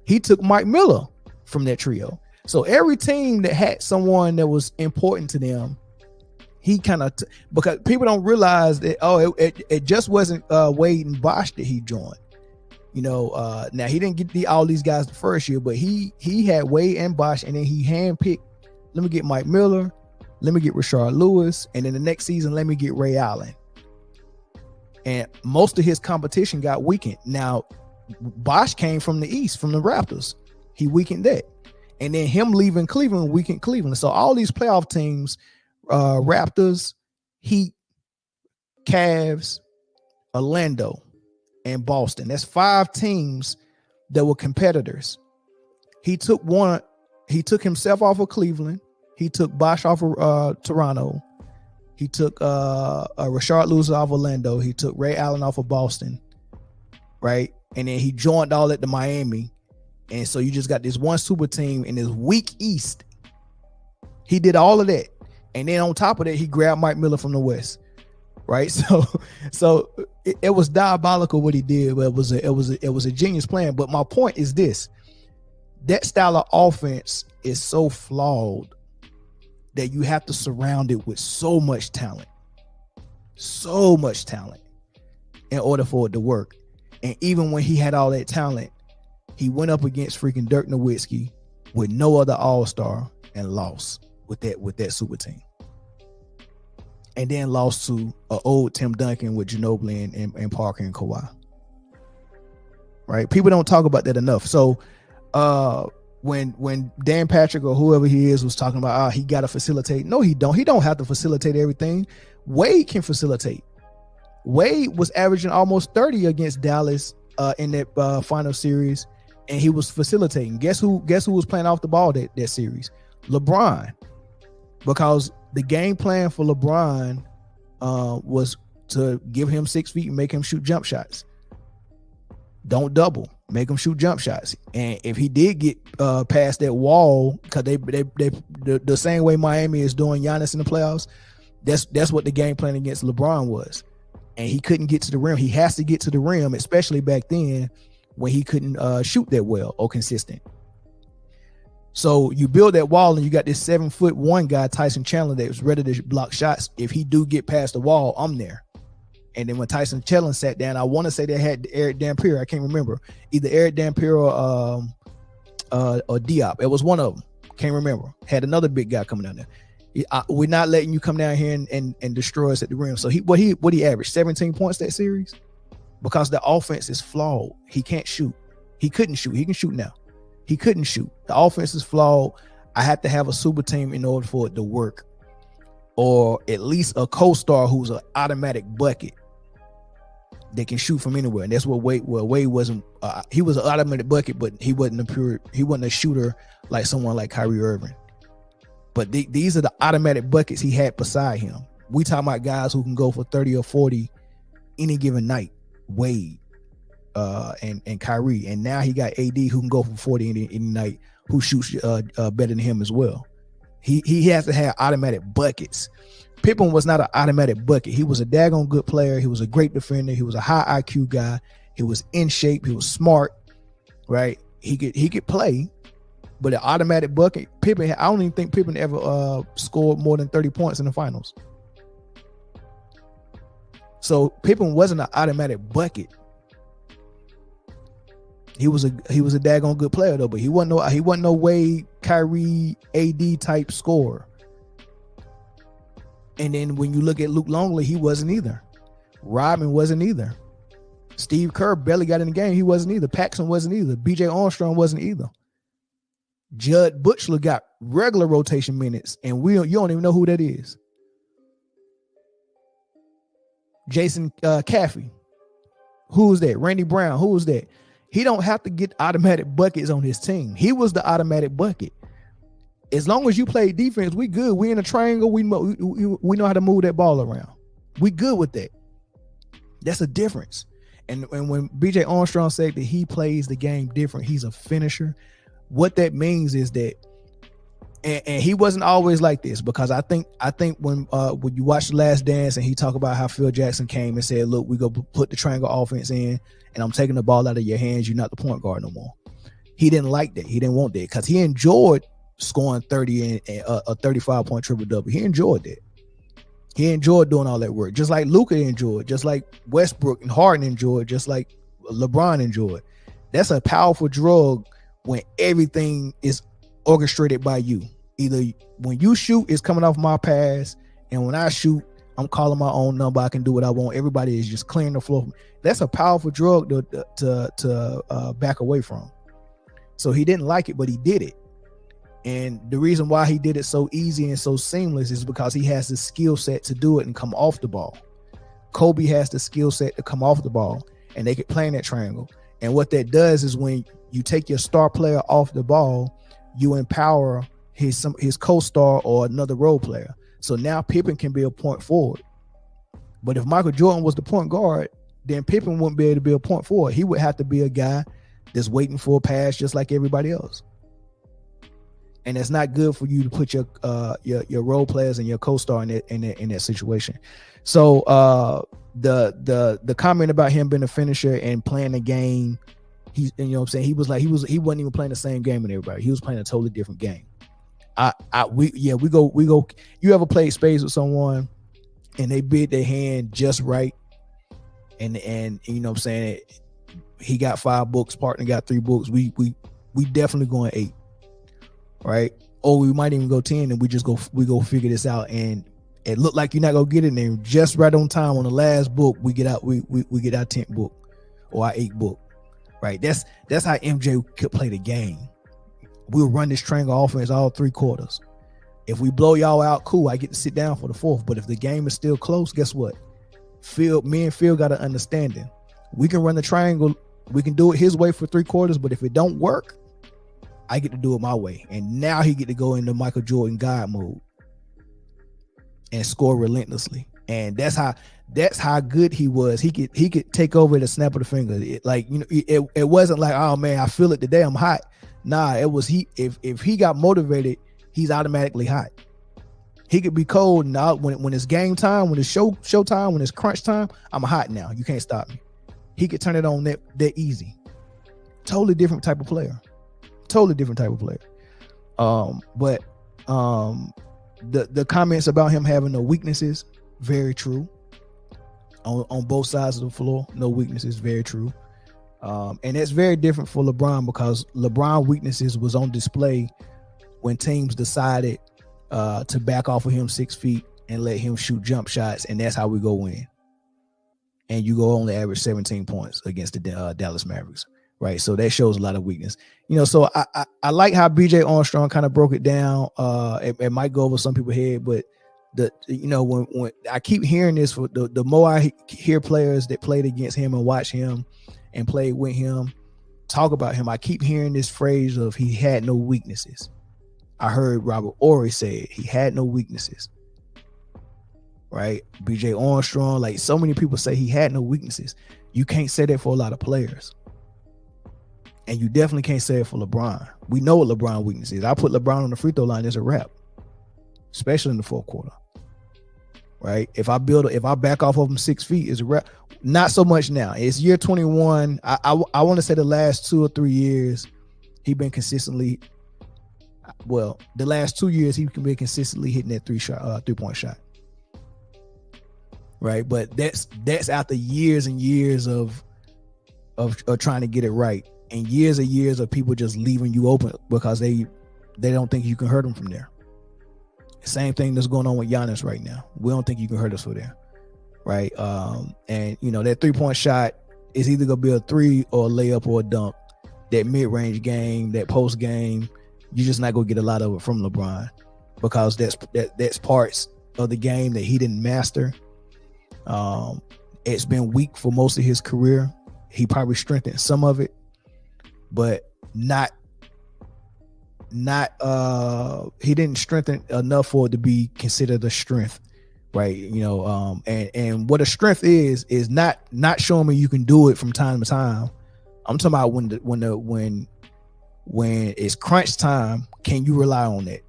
He took Mike Miller from that trio. So every team that had someone that was important to them, he kind of because people don't realize that it just wasn't Wade and Bosh that he joined. Now he didn't get all these guys the first year, but he had Wade and Bosh, and then he handpicked. Let me get Mike Miller. Let me get Rashard Lewis, and then the next season, let me get Ray Allen. And most of his competition got weakened. Now, Bosh came from the East, from the Raptors. He weakened that, and then him leaving Cleveland weakened Cleveland. So all these playoff teams, Raptors, Heat, Cavs, Orlando, and Boston. That's 5 teams that were competitors. He took himself off of Cleveland. He took Bosh off of Toronto. He took Rashard Lewis off Orlando. He took Ray Allen off of Boston, right? And then he joined all at the Miami. And so you just got this one super team in this weak East. He did all of that. And then on top of that, he grabbed Mike Miller from the West, right? So it was diabolical what he did, but it was a genius plan. But my point is this: that style of offense is so flawed that you have to surround it with so much talent in order for it to work. And even when he had all that talent, he went up against freaking Dirk Nowitzki with no other all-star and lost with that super team. And then lost to an old Tim Duncan with Ginobili and Parker and Kawhi. Right? People don't talk about that enough. So when Dan Patrick or whoever he is was talking about, he got to facilitate. No, he don't. He don't have to facilitate everything. Wade can facilitate. Wade was averaging almost 30 against Dallas in that final series, and he was facilitating. Guess who was playing off the ball that series? LeBron. Because the game plan for LeBron was to give him 6 feet and make him shoot jump shots. Don't double. Make him shoot jump shots. And if he did get past that wall, because they the same way Miami is doing Giannis in the playoffs, that's what the game plan against LeBron was. And he couldn't get to the rim. He has to get to the rim, especially back then when he couldn't shoot that well or consistent. So you build that wall, and you got this 7'1" guy, Tyson Chandler, that was ready to block shots. If he do get past the wall, I'm there. And then when Tyson Chandler sat down, I want to say they had Eric Dampier. I can't remember, either Eric Dampier or Diop. It was one of them. Can't remember. Had another big guy coming down there. We're not letting you come down here and destroy us at the rim. So what he averaged 17 points that series, because the offense is flawed. He can't shoot. He couldn't shoot. He can shoot now. He couldn't shoot. The offense is flawed. I have to have a super team in order for it to work, or at least a co-star who's an automatic bucket. They can shoot from anywhere, and that's what Wade wasn't. He was an automatic bucket, but he wasn't a shooter like someone like Kyrie Irving. But these are the automatic buckets he had beside him. We talking about guys who can go for 30 or 40 any given night. Wade and Kyrie, and now he got AD who can go for 40 any night, who shoots better than him as well. He has to have automatic buckets. Pippen was not an automatic bucket. He was a daggone good player. He was a great defender. He was a high IQ guy. He was in shape. He was smart, right? He could play, but an automatic bucket. Pippen, I don't even think Pippen ever scored more than 30 points in the finals. So Pippen wasn't an automatic bucket. He was a daggone good player though, but he wasn't no Wade, Kyrie, AD type scorer. And then when you look at Luke Longley, he wasn't either. Rodman wasn't either. Steve Kerr barely got in the game. He wasn't either. Paxson wasn't either. B.J. Armstrong wasn't either. Judd Butchler got regular rotation minutes, and you don't even know who that is. Jason Caffey. Who was that? Randy Brown. Who was that? He don't have to get automatic buckets on his team. He was the automatic bucket. As long as you play defense, we good. We in a triangle. We know how to move that ball around. We good with that. That's a difference. And when B.J. Armstrong said that he plays the game different, he's a finisher. What that means is that, and he wasn't always like this, because I think when you watch The Last Dance and he talked about how Phil Jackson came and said, "Look, we go put the triangle offense in, and I'm taking the ball out of your hands. You're not the point guard no more." He didn't like that. He didn't want that because he enjoyed scoring 30 and a 35-point triple-double. He enjoyed that. He enjoyed doing all that work, just like Luka enjoyed, just like Westbrook and Harden enjoyed, just like LeBron enjoyed. That's a powerful drug when everything is orchestrated by you. Either when you shoot, it's coming off my pass, and when I shoot, I'm calling my own number. I can do what I want. Everybody is just clearing the floor. That's a powerful drug to back away from. So he didn't like it, but he did it. And the reason why he did it so easy and so seamless is because he has the skill set to do it and come off the ball. Kobe has the skill set to come off the ball, and they could play in that triangle. And what that does is when you take your star player off the ball, you empower his co-star or another role player. So now Pippen can be a point forward. But if Michael Jordan was the point guard, then Pippen wouldn't be able to be a point forward. He would have to be a guy that's waiting for a pass just like everybody else. And it's not good for you to put your role players and your co-star in that situation. So the comment about him being a finisher and playing the game, he wasn't even playing the same game with everybody. He was playing a totally different game. We go. You ever played spades with someone and they bid their hand just right, and you know what I'm saying, he got 5 books, partner got 3 books. We definitely going 8. Right? Or we might even go 10 and we go figure this out, and it looked like you're not gonna get it, and just right on time on the last book we get out we get our 10th book or our 8th book. Right? That's how MJ could play the game. We'll run this triangle offense all 3 quarters. If we blow y'all out, cool, I get to sit down for the 4th. But if the game is still close, guess what? Me and Phil got an understanding. We can run the triangle, we can do it his way for 3 quarters, but if it don't work, I get to do it my way. And now he get to go into Michael Jordan God mode and score relentlessly. And that's how good he was. He could take over at a snap of the finger. It wasn't like, oh man, I feel it today, I'm hot. Nah, it was if he got motivated, he's automatically hot. He could be cold, and when it's game time, when it's show time, when it's crunch time, I'm hot now. You can't stop me. He could turn it on that easy. Totally different type of player. But the comments about him having no weaknesses, very true. On both sides of the floor, no weaknesses, very true. And that's very different for LeBron, because LeBron weaknesses was on display when teams decided to back off of him 6 feet and let him shoot jump shots, and that's how we go in. And you go only average 17 points against the Dallas Mavericks. right? So that shows a lot of weakness. So I like how BJ Armstrong kind of broke it down. It might go over some people's head, but when I keep hearing this, the more I hear players that played against him and watch him and played with him talk about him, I keep hearing this phrase of he had no weaknesses. I heard Robert Ory say it. He had no weaknesses. Right? BJ Armstrong, like so many people say he had no weaknesses. You can't say that for a lot of players. And you definitely can't say it for LeBron. We know what LeBron's weakness is. I put LeBron on the free throw line as a wrap, especially in the fourth quarter. Right? If I back off of him 6 feet, is a wrap. Not so much now. It's year 21. I want to say the last 2 or 3 years, he's been consistently. Well, the last 2 years he can be consistently hitting that 3-point shot. Right, but that's after years and years of trying to get it right, and years of people just leaving you open because they don't think you can hurt them from there. Same thing that's going on with Giannis right now. We don't think you can hurt us from there, right? And that 3-point shot is either gonna be a 3 or a layup or a dunk. That mid-range game, that post game, you're just not gonna get a lot of it from LeBron because that's parts of the game that he didn't master. It's been weak for most of his career. He probably strengthened some of it, but not he didn't strengthen enough for it to be considered a strength, right? And what a strength is not showing me you can do it from time to time. I'm talking about when it's crunch time, can you rely on that?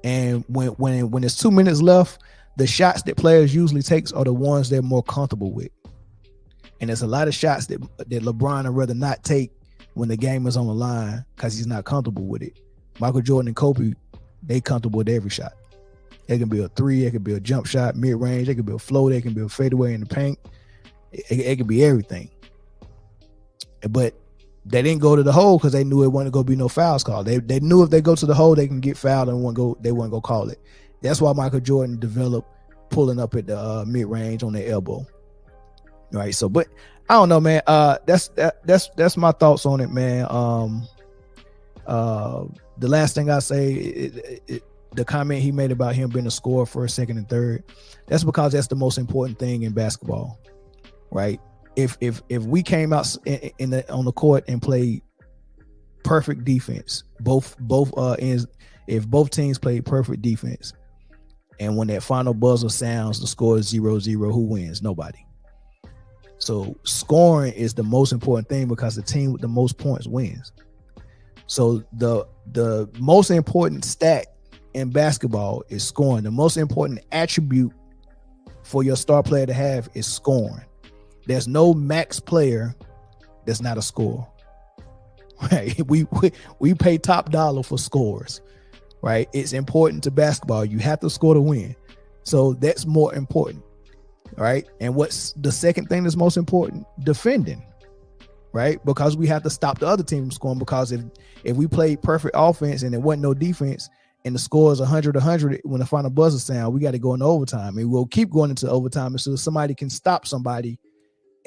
And when it's 2 minutes left, the shots that players usually takes are the ones they're more comfortable with. And there's a lot of shots that LeBron would rather not take when the game is on the line because he's not comfortable with it. Michael Jordan and Kobe, they comfortable with every shot. It can be a 3, it can be a jump shot, mid-range, it can be a float, it can be a fadeaway in the paint. It can be everything. But they didn't go to the hole because they knew it wasn't going to be no fouls called. They knew if they go to the hole, they can get fouled and they wouldn't go call it. That's why Michael Jordan developed pulling up at the mid-range on the elbow. Right. So, but I don't know, man. That's my thoughts on it, man. The last thing I say, the comment he made about him being a scorer first, second, and third, that's because that's the most important thing in basketball. Right. If we came out on the court and played perfect defense, both ends, if both teams played perfect defense, and when that final buzzer sounds, the score is 0-0, who wins? Nobody. So scoring is the most important thing because the team with the most points wins. So the most important stat in basketball is scoring. The most important attribute for your star player to have is scoring. There's no max player that's not a scorer. Right? We pay top dollar for scores. Right? It's important to basketball. You have to score to win. So that's more important. Right? And what's the second thing that's most important? Defending. Right? Because we have to stop the other team from scoring, because if we played perfect offense and there wasn't no defense and the score is 100 when the final buzzer sound, we got to go into overtime, and we'll keep going into overtime until somebody can stop somebody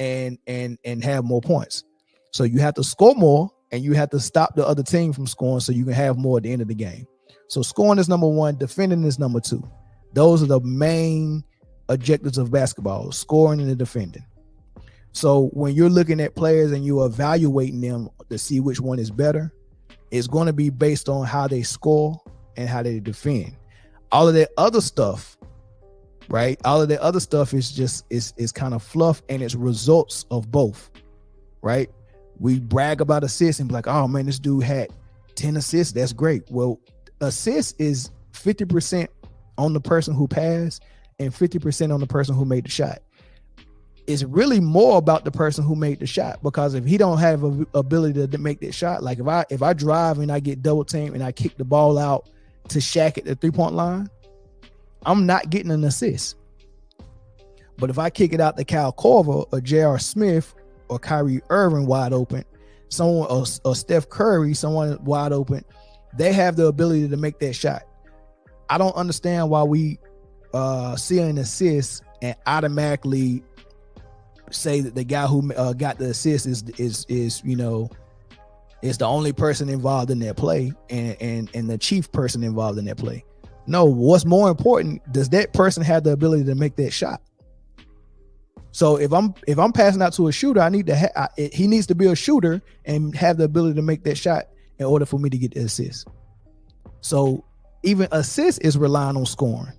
and have more points. So you have to score more and you have to stop the other team from scoring so you can have more at the end of the game. So scoring is number one, defending is number two. Those are the main objectives of basketball: scoring and defending. So when you're looking at players and you're evaluating them to see which one is better, it's going to be based on how they score and how they defend. All of that other stuff, right? All of that other stuff is just is kind of fluff, and it's results of both, right? We brag about assists and be like, oh man, this dude had 10 assists. That's great. Well, assists is 50% on the person who passed and 50% on the person who made the shot. It's really more about the person who made the shot, because if he don't have a ability to make that shot, like if I drive and I get double teamed and I kick the ball out to Shaq at the 3-point line, I'm not getting an assist. But if I kick it out to Kyle Korver or J.R. Smith or Kyrie Irving wide open, someone or Steph Curry, someone wide open, they have the ability to make that shot. I don't understand why we see an assist and automatically say that the guy who got the assist is the only person involved in that play and the chief person involved in that play. No, what's more important, does that person have the ability to make that shot? So if I'm passing out to a shooter, I need to he needs to be a shooter and have the ability to make that shot in order for me to get the assist. So even assist is relying on scoring.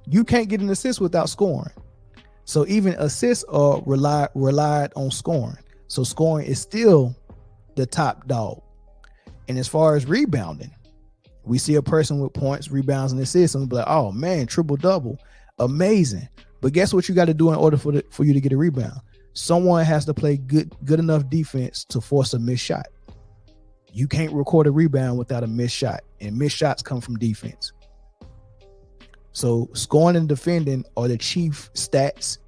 You can't get an assist without scoring. So even assists are relied on scoring. So scoring is still the top dog. And as far as rebounding, we see a person with points, rebounds, and assists, and we'll be like, oh man, triple double, amazing. But guess what you got to do in order for you to get a rebound? Someone has to play good enough defense to force a missed shot. You can't record a rebound without a missed shot, and missed shots come from defense. So scoring and defending are the chief stats,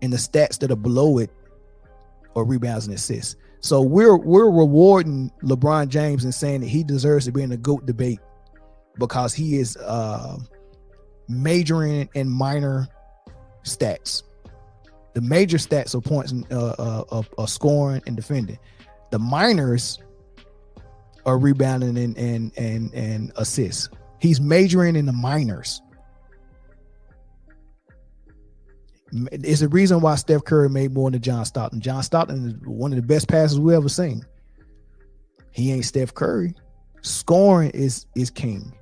and the stats that are below it are rebounds and assists. So we're rewarding LeBron James and saying that he deserves to be in the GOAT debate because he is majoring in minor stats. The major stats are points of scoring and defending. The minors are rebounding and assists. He's majoring in the minors. It's the reason why Steph Curry made more than John Stockton. John Stockton is one of the best passers we ever seen. He ain't Steph Curry. Scoring is king.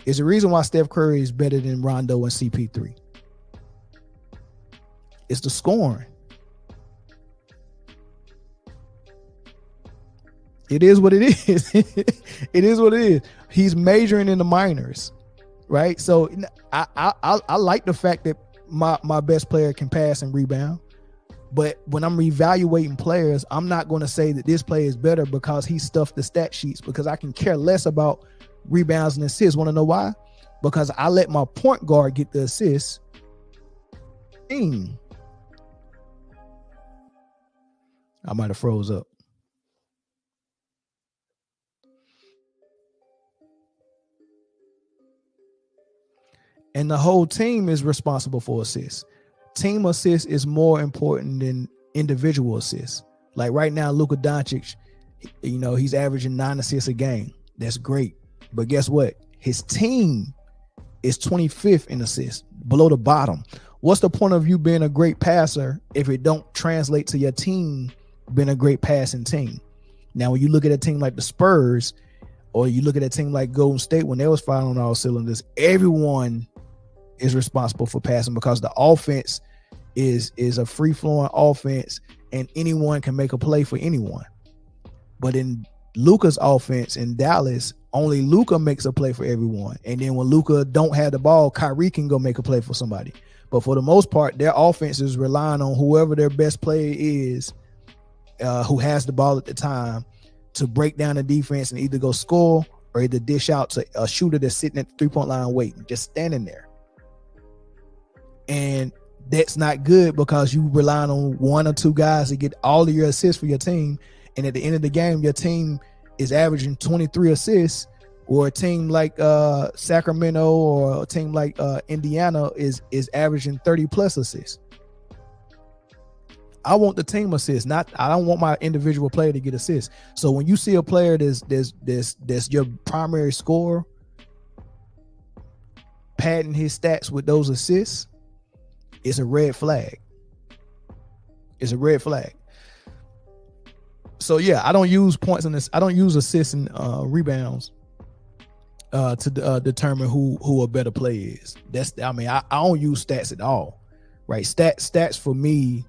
It's the reason why Steph Curry is better than Rondo and CP3. It's the scoring. It is what it is. It is what it is. He's majoring in the minors, right? So I like the fact that my best player can pass and rebound. But when I'm evaluating players, I'm not going to say that this player is better because he stuffed the stat sheets, because I can care less about rebounds and assists. Want to know why? Because I let my point guard get the assists. I might have froze up. And the whole team is responsible for assists. Team assist is more important than individual assists. Like right now, Luka Doncic, he's averaging 9 assists a game. That's great. But guess what? His team is 25th in assists, below the bottom. What's the point of you being a great passer if it don't translate to your team being a great passing team? Now, when you look at a team like the Spurs, or you look at a team like Golden State, when they was firing on all cylinders, everyone is responsible for passing because the offense is a free-flowing offense and anyone can make a play for anyone. But in Luka's offense in Dallas, only Luka makes a play for everyone. And then when Luka don't have the ball, Kyrie can go make a play for somebody. But for the most part, their offense is relying on whoever their best player is, who has the ball at the time, to break down the defense and either go score or either dish out to a shooter that's sitting at the three-point line waiting, just standing there. And that's not good because you relying on one or two guys to get all of your assists for your team. And at the end of the game, your team is averaging 23 assists, or a team like Sacramento or a team like Indiana is averaging 30 plus assists. I want the team assist, I don't want my individual player to get assists. So when you see a player that's your primary scorer padding his stats with those assists, it's a red flag. It's a red flag. So yeah, I don't use points in this. I don't use assists and rebounds to determine who a better player is. I don't use stats at all, right? Stats for me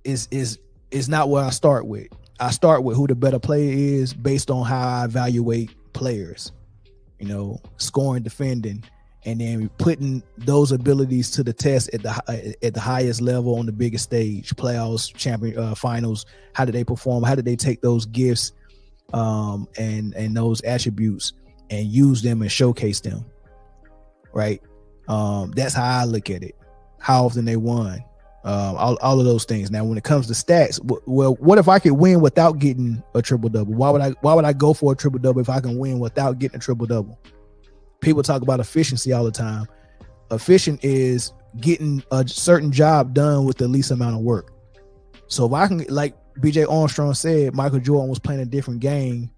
is not what I start with. I start with who the better player is based on how I evaluate players, scoring, defending, and then putting those abilities to the test at the highest level on the biggest stage, playoffs, champion, finals. How did they perform? How did they take those gifts and those attributes and use them and showcase them? Right. That's how I look at it. How often they won, all of those things. Now, when it comes to stats, well, what if I could win without getting a triple double? Why would I go for a triple double if I can win without getting a triple double? People talk about efficiency all the time. Efficient is getting a certain job done with the least amount of work. So if I can, like BJ Armstrong said, Michael Jordan was playing a different game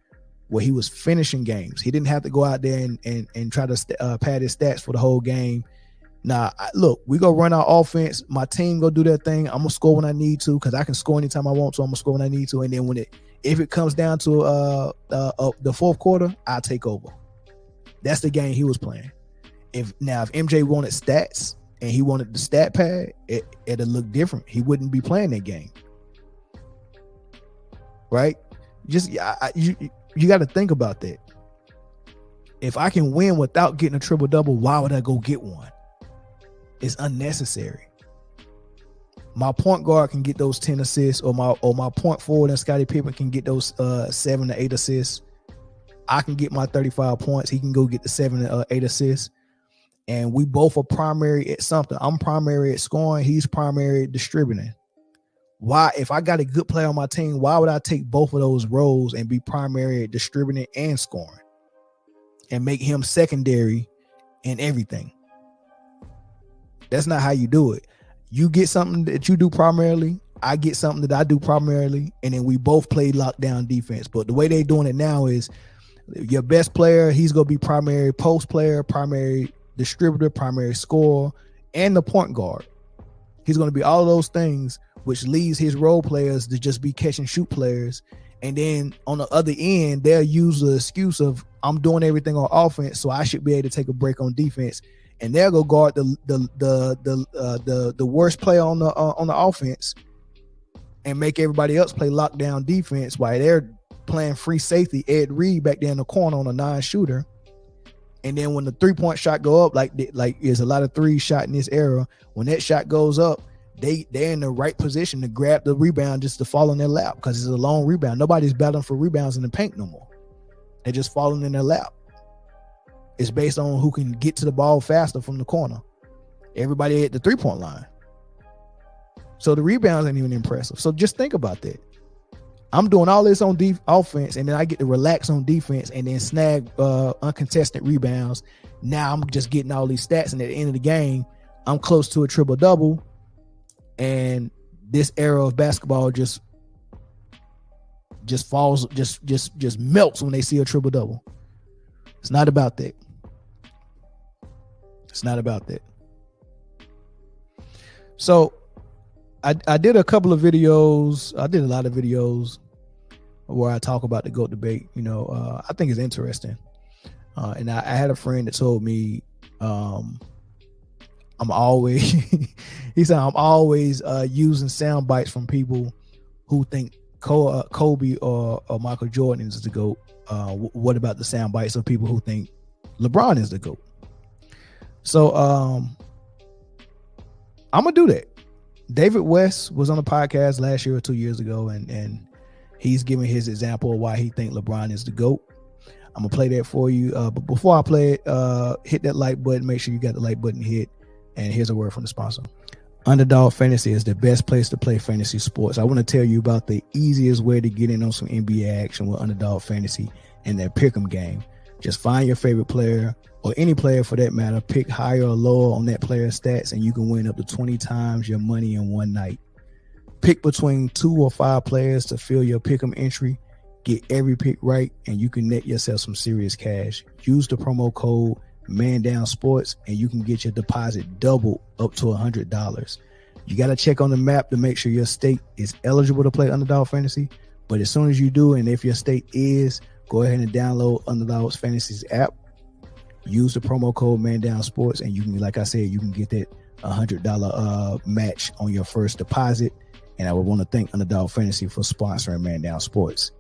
where he was finishing games. He didn't have to go out there and try to pad his stats for the whole game. Nah, look, we go run our offense. My team go do their thing. I'm gonna score when I need to because I can score anytime I want to. I'm gonna score when I need to. And then if it comes down to the fourth quarter, I'll take over. That's the game he was playing. If MJ wanted stats and he wanted the stat pad, it'll look different. He wouldn't be playing that game, right? You got to think about that. If I can win without getting a triple double, why would I go get one? It's unnecessary. My point guard can get those 10 assists, or my point forward and Scottie Pippen can get those 7 to 8 assists. I can get my 35 points. He can go get the 7 to 8 assists. And we both are primary at something. I'm primary at scoring. He's primary at distributing. Why, if I got a good player on my team, why would I take both of those roles and be primary at distributing and scoring and make him secondary in everything? That's not how you do it. You get something that you do primarily, I get something that I do primarily, and then we both play lockdown defense. But the way they're doing it now is your best player, he's going to be primary post player, primary distributor, primary scorer, and the point guard. He's going to be all of those things, which leaves his role players to just be catch and shoot players. And then on the other end, they'll use the excuse of I'm doing everything on offense, so I should be able to take a break on defense. And they'll go guard the worst player on the offense and make everybody else play lockdown defense while they're playing free safety Ed Reed back there in the corner on a 9-shooter. And then when the 3-point shot go up, like there's a lot of threes shot in this era, when that shot goes up, they're in the right position to grab the rebound just to fall in their lap because it's a long rebound. Nobody's battling for rebounds in the paint no more. They're just falling in their lap. It's based on who can get to the ball faster from the corner. Everybody at the 3-point line. So the rebounds ain't even impressive. So just think about that. I'm doing all this on offense, and then I get to relax on defense and then snag uncontested rebounds. Now I'm just getting all these stats, and at the end of the game, I'm close to a triple-double. And this era of basketball just falls, just melts when they see a triple-double. It's not about that. It's not about that. So I did a couple of videos. I did a lot of videos where I talk about the GOAT debate. I think it's interesting. And I had a friend that told me I'm always he said I'm always using sound bites from people who think Kobe or Michael Jordan is the GOAT. What about the sound bites of people who think LeBron is the GOAT? So I'm gonna do that. David West was on the podcast last year or 2 years ago, and he's giving his example of why he think LeBron is the GOAT. I'm gonna play that for you. But before I play it, hit that like button. Make sure you got the like button hit. And here's a word from the sponsor. Underdog Fantasy is the best place to play fantasy sports. I want to tell you about the easiest way to get in on some NBA action with Underdog Fantasy and their pick'em game. Just find your favorite player, or any player for that matter, pick higher or lower on that player's stats, and you can win up to 20 times your money in one night. Pick between 2 or 5 players to fill your pick'em entry. Get every pick right, and you can net yourself some serious cash. Use the promo code Man Down Sports, and you can get your deposit doubled up to $100. You got to check on the map to make sure your state is eligible to play Underdog Fantasy. But as soon as you do, and if your state is, go ahead and download Underdog Fantasy's app. Use the promo code Man Down Sports, and you can, like I said, you can get that $100 match on your first deposit. And I would want to thank Underdog Fantasy for sponsoring Man Down Sports.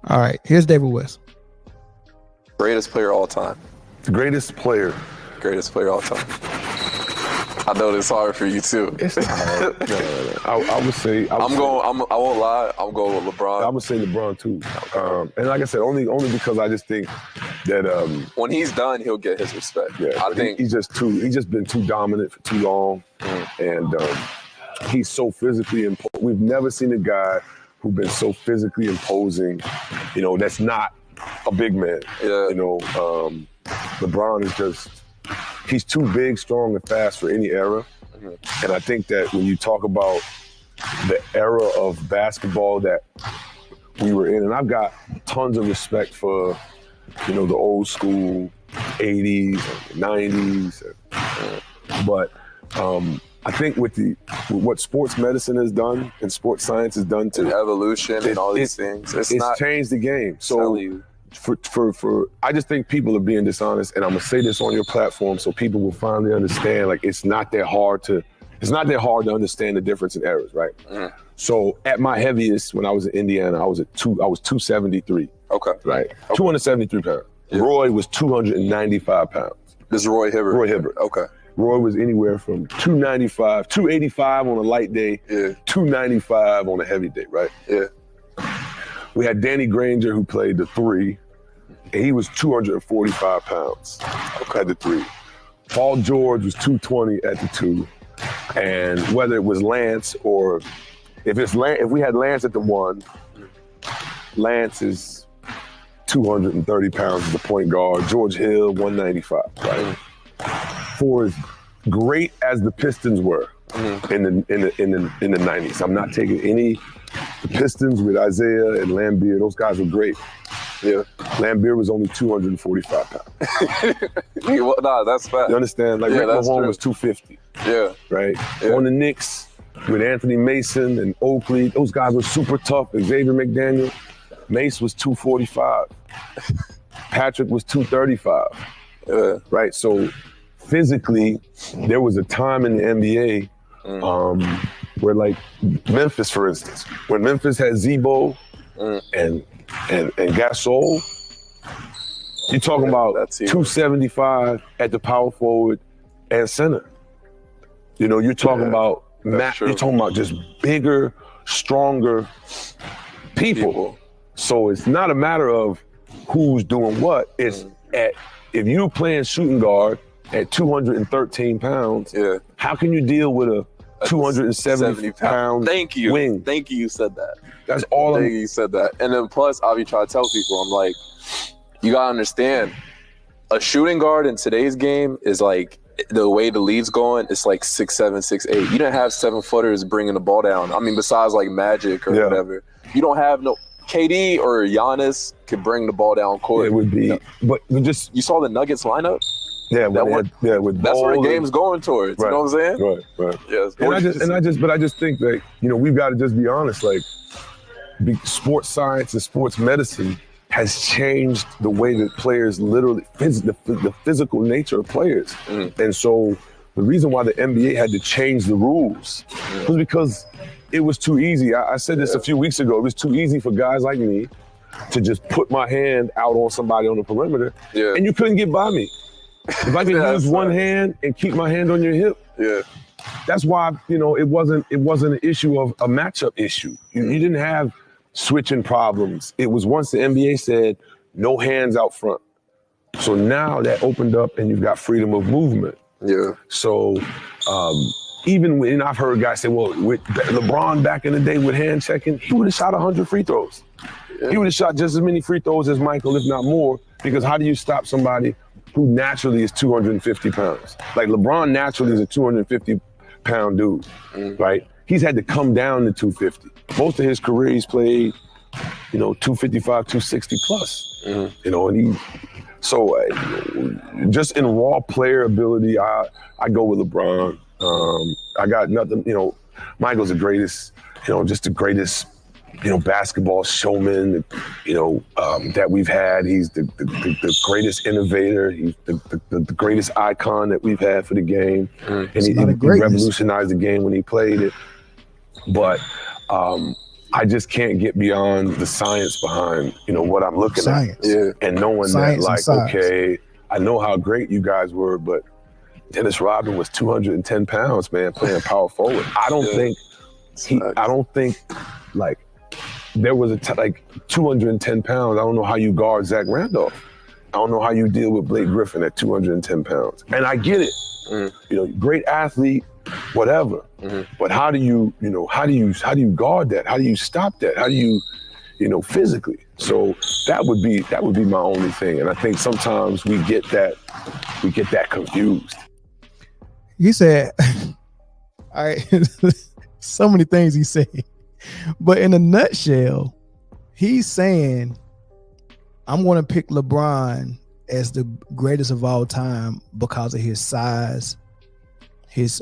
All right, here's David West. Greatest player all time. Greatest player. Greatest player all time. I know this is hard for you too. It's not hard. No. I would say. I won't lie. I'm going with LeBron. I would say LeBron too. And like I said, only because I just think that when he's done, he'll get his respect. Yeah, I think he's just been too dominant for too long, and he's so physically imposing. We've never seen a guy who's been so physically imposing. That's not a big man. Yeah. LeBron is just he's too big, strong, and fast for any era. And I think that when you talk about the era of basketball that we were in, and I've got tons of respect for, the old school 80s, 90s, but I think with what sports medicine has done and sports science has done to evolution and all these things, it's changed the game. So for I just think people are being dishonest, and I'm gonna say this on your platform so people will finally understand. Like it's not that hard to understand the difference in eras, right? So at my heaviest, when I was in Indiana, I was 273. Okay. Right. 273 pounds. Yeah. Roy was 295 pounds. This is Roy Hibbert. Roy Hibbert. Okay. Roy was anywhere from 295, 285 on a light day, 295 on a heavy day, right? Yeah. We had Danny Granger who played the 3, and he was 245 pounds at the 3. Paul George was 220 at the 2. And whether it was Lance or if we had Lance at the 1, Lance is 230 pounds as the point guard. George Hill, 195, right? For as great as the Pistons were in the 90s, I'm not taking the Pistons with Isaiah and Lambeer. Those guys were great. Yeah, Lambeer was only 245 pounds. Nah, that's fast. You understand? Like Rick Mahone was 250. Yeah. Right? Yeah. On the Knicks with Anthony Mason and Oakley, those guys were super tough. Xavier McDaniel, Mace was 245. Patrick was 235. Right? So physically, there was a time in the NBA where, like Memphis, for instance, when Memphis had Zebo and Gasol, you're talking about 275 at the power forward and center. You're talking about you're talking about just bigger, stronger people. So it's not a matter of who's doing what. It's if you're playing shooting guard at 213 pounds, how can you deal with a 270 pound Thank you. wing? Thank you said that. That's all you said that. And then plus, I'll be trying to tell people, I'm like, you gotta understand, a shooting guard in today's game is like, the way the league's going, it's like 6'7", 6'8". You didn't have 7-footers bringing the ball down. I mean, besides like Magic or whatever, you don't have no KD or Giannis could bring the ball down court. It would be, but you saw the Nuggets lineup. Yeah, with that's where the game's going towards. Right, you know what I'm saying? Right. Yeah. I just think that we've got to just be honest. Like, sports science and sports medicine has changed the way that players literally, the physical nature of players. And so the reason why the NBA had to change the rules was because it was too easy. I said this a few weeks ago. It was too easy for guys like me to just put my hand out on somebody on the perimeter, and you couldn't get by me. If I could use one hand and keep my hand on your hip, that's why it wasn't an issue of a matchup issue. You didn't have switching problems. It was once the NBA said no hands out front. So now that opened up and you've got freedom of movement. Yeah. So even when I've heard guys say, well, with LeBron back in the day with hand checking, he would have shot 100 free throws. Yeah. He would have shot just as many free throws as Michael, if not more, because how do you stop somebody who naturally is 250 pounds? Like LeBron naturally is a 250-pound dude, right? He's had to come down to 250. Most of his career, he's played, 255, 260 plus. And just in raw player ability, I go with LeBron. I got nothing, Michael's the greatest, just the greatest, basketball showman, that we've had. He's the greatest innovator. He's the greatest icon that we've had for the game. And he revolutionized the game when he played it. But I just can't get beyond the science behind, what I'm looking at. Yeah. And knowing that, okay, I know how great you guys were, but Dennis Rodman was 210 pounds, man, playing power forward. I don't think there was a 210 pounds. I don't know how you guard Zach Randolph. I don't know how you deal with Blake Griffin at 210 pounds. And I get it. Great athlete, whatever. But how do you guard that? How do you stop that? How do you, physically. So that would be my only thing. And I think sometimes we get that confused. He said, all right, so many things he said, but in a nutshell, he's saying, I'm going to pick LeBron as the greatest of all time because of his size, his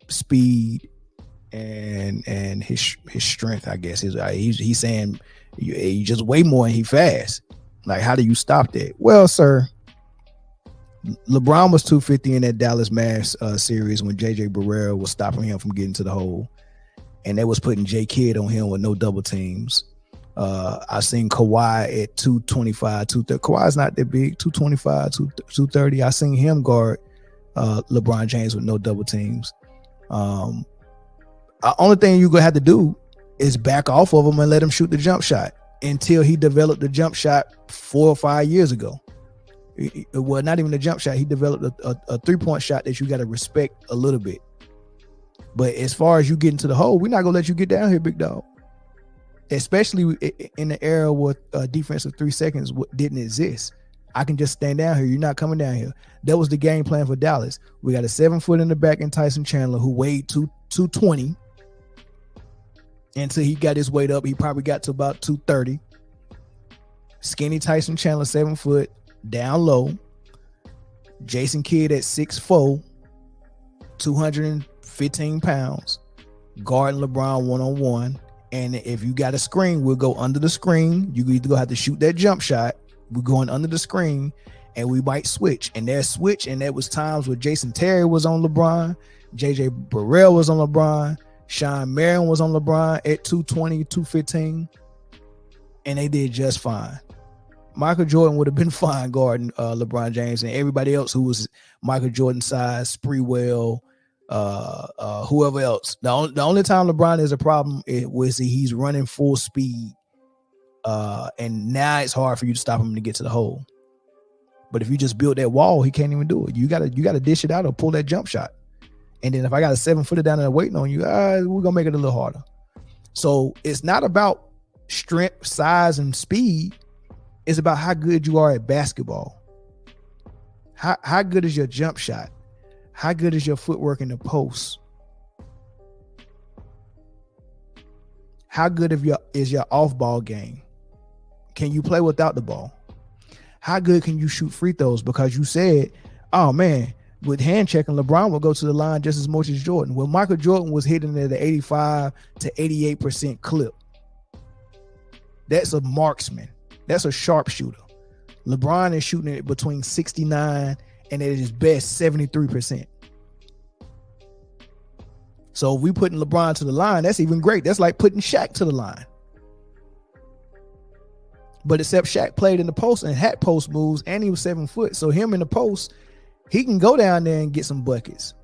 speed, and his strength. I guess he's saying you just way more and he fast. Like, how do you stop that? Well, sir, LeBron was 250 in that Dallas Mavs series when JJ Barea was stopping him from getting to the hole, and they was putting J Kidd on him with no double teams. I seen Kawhi at 225, 230. Kawhi's not that big, 225, 230. I seen him guard LeBron James with no double teams. Only thing you're gonna have to do is back off of him and let him shoot the jump shot until he developed the jump shot 4 or 5 years ago. Well, not even a jump shot. He developed a 3-point shot that you got to respect a little bit. But as far as you getting to the hole, we're not gonna let you get down here, big dog. Especially in the era where defensive 3 seconds didn't exist. I can just stand down here. You're not coming down here. That was the game plan for Dallas. We got a 7-foot in the back in Tyson Chandler who weighed 220. Until he got his weight up, he probably got to about 230. Skinny Tyson Chandler, 7 foot, down low. Jason Kidd at 6'4", 215 pounds, guarding LeBron one-on-one. And if you got a screen, we'll go under the screen. You either gonna have to shoot that jump shot. We're going under the screen, and we might switch. And there's switch, and there was times where Jason Terry was on LeBron, JJ Barea was on LeBron, Sean Marion was on LeBron at 220, 215, and they did just fine. Michael Jordan would have been fine guarding LeBron James, and everybody else who was Michael Jordan size, Spreewell, whoever else. The only time LeBron is a problem was he's running full speed, and now it's hard for you to stop him to get to the hole. But if you just build that wall, he can't even do it. You gotta dish it out or pull that jump shot. And then if I got a 7-footer down there waiting on you, we're gonna make it a little harder. So it's not about strength, size, and speed. It's about how good you are at basketball. How good is your jump shot? How good is your footwork in the post? How good is your off-ball game? Can you play without the ball? How good can you shoot free throws? Because you said, oh man, with hand checking, LeBron will go to the line just as much as Jordan. Well, Michael Jordan was hitting at an 85 to 88% clip. That's a marksman. That's a sharpshooter. LeBron is shooting it between 69 and at his best 73%. So if we putting LeBron to the line, that's even great. That's like putting Shaq to the line. But except Shaq played in the post and had post moves, and he was 7 foot. So him in the post, he can go down there and get some buckets.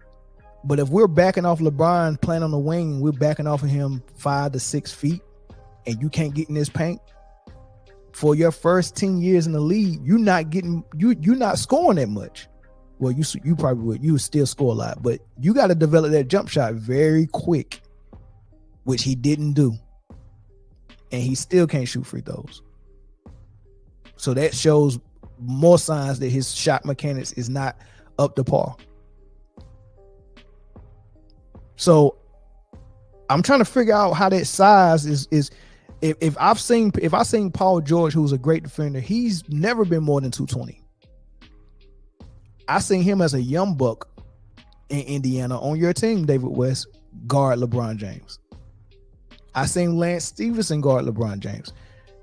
But if we're backing off LeBron playing on the wing, we're backing off of him 5 to 6 feet, and you can't get in this paint, for your first 10 years in the league, you're not scoring that much. Well, you probably would. You would still score a lot, but you got to develop that jump shot very quick, which he didn't do. And he still can't shoot free throws. So that shows more signs that his shot mechanics is not up to par. So I'm trying to figure out how that size is. If I seen Paul George, who's a great defender, he's never been more than 220. I seen him as a young buck in Indiana on your team, David West, guard LeBron James. I seen Lance Stevenson guard LeBron James.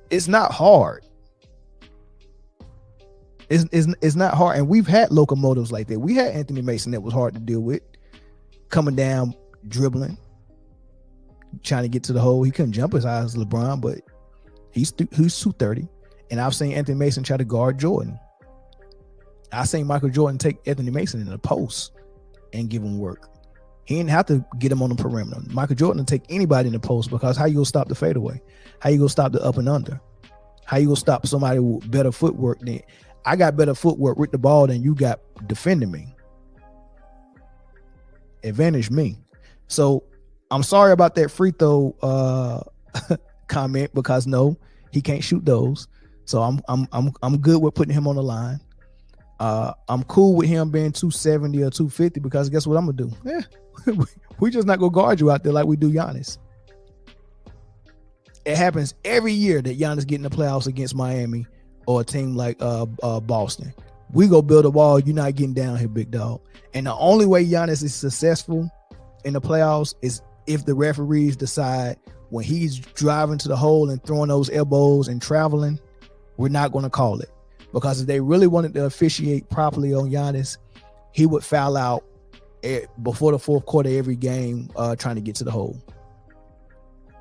It's not hard. It's not hard. And we've had locomotives like that. We had Anthony Mason that was hard to deal with, coming down, dribbling, trying to get to the hole. He couldn't jump as high as LeBron, but he's 230. And I've seen Anthony Mason try to guard Jordan. I seen Michael Jordan take Anthony Mason in the post and give him work. He didn't have to get him on the perimeter. Michael Jordan take anybody in the post, because how you gonna stop the fadeaway? How you gonna stop the up and under? How you gonna stop somebody with better footwork than I got better footwork with the ball than you got defending me? Advantage me. So I'm sorry about that free throw comment, because no, He can't shoot those. So I'm good with putting him on the line. I'm cool with him being 270 or 250 because guess what I'm gonna do? Yeah, we just not gonna guard you out there like we do Giannis. It happens every year that Giannis get in the playoffs against Miami or a team like Boston. We go build a wall. You're not getting down here, big dog. And the only way Giannis is successful in the playoffs is if the referees decide when he's driving to the hole and throwing those elbows and traveling, we're not going to call it. Because if they really wanted to officiate properly on Giannis, he would foul out before the fourth quarter every game trying to get to the hole.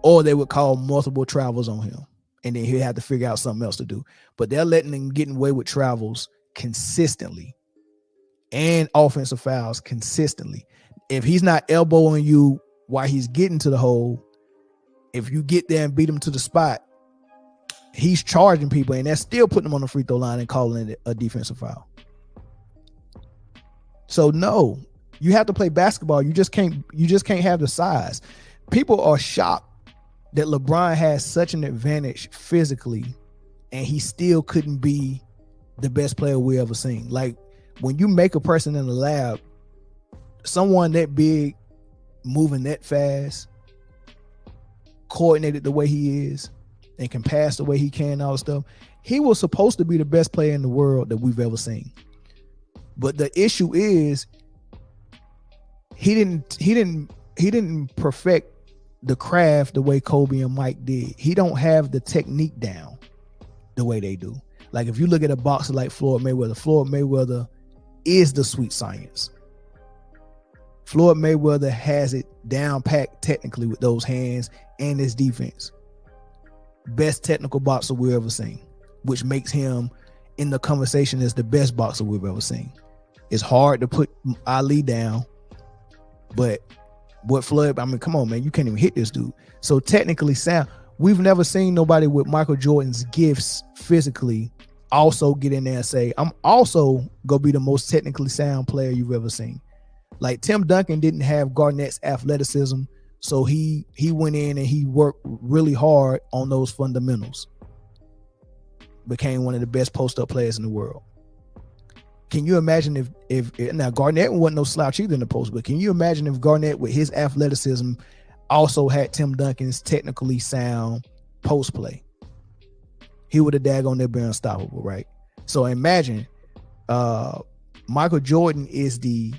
Or they would call multiple travels on him. And then he'd have to figure out something else to do. But they're letting him get away with travels consistently and offensive fouls consistently. If he's not elbowing you while he's getting to the hole, if you get there and beat him to the spot, he's charging people, and that's still putting him on the free throw line and calling it a defensive foul. So no, you have to play basketball. You just can't have the size. People are shocked that LeBron has such an advantage physically, and he still couldn't be the best player we ever seen. Like when you make a person in the lab, someone that big, moving that fast, coordinated the way he is, and can pass the way he can and all that stuff, he was supposed to be the best player in the world that we've ever seen. But the issue is he didn't perfect the craft the way Kobe and Mike did. He don't have the technique down the way they do. Like if you look at a boxer like Floyd Mayweather is the sweet science. Floyd Mayweather has it down packed technically with those hands and his defense. Best technical boxer we've ever seen, which makes him in the conversation as the best boxer we've ever seen. It's hard to put Ali down, but what Floyd, I mean, come on, man, you can't even hit this dude. So technically sound, we've never seen nobody with Michael Jordan's gifts physically also get in there and say, I'm also gonna be the most technically sound player you've ever seen. Like Tim Duncan didn't have Garnett's athleticism, so he went in and he worked really hard on those fundamentals. Became one of the best post-up players in the world. Can you imagine if now Garnett wasn't no slouch either in the post, but can you imagine if Garnett with his athleticism also had Tim Duncan's technically sound post play? He would have daggone there been unstoppable, right? So imagine Michael Jordan is the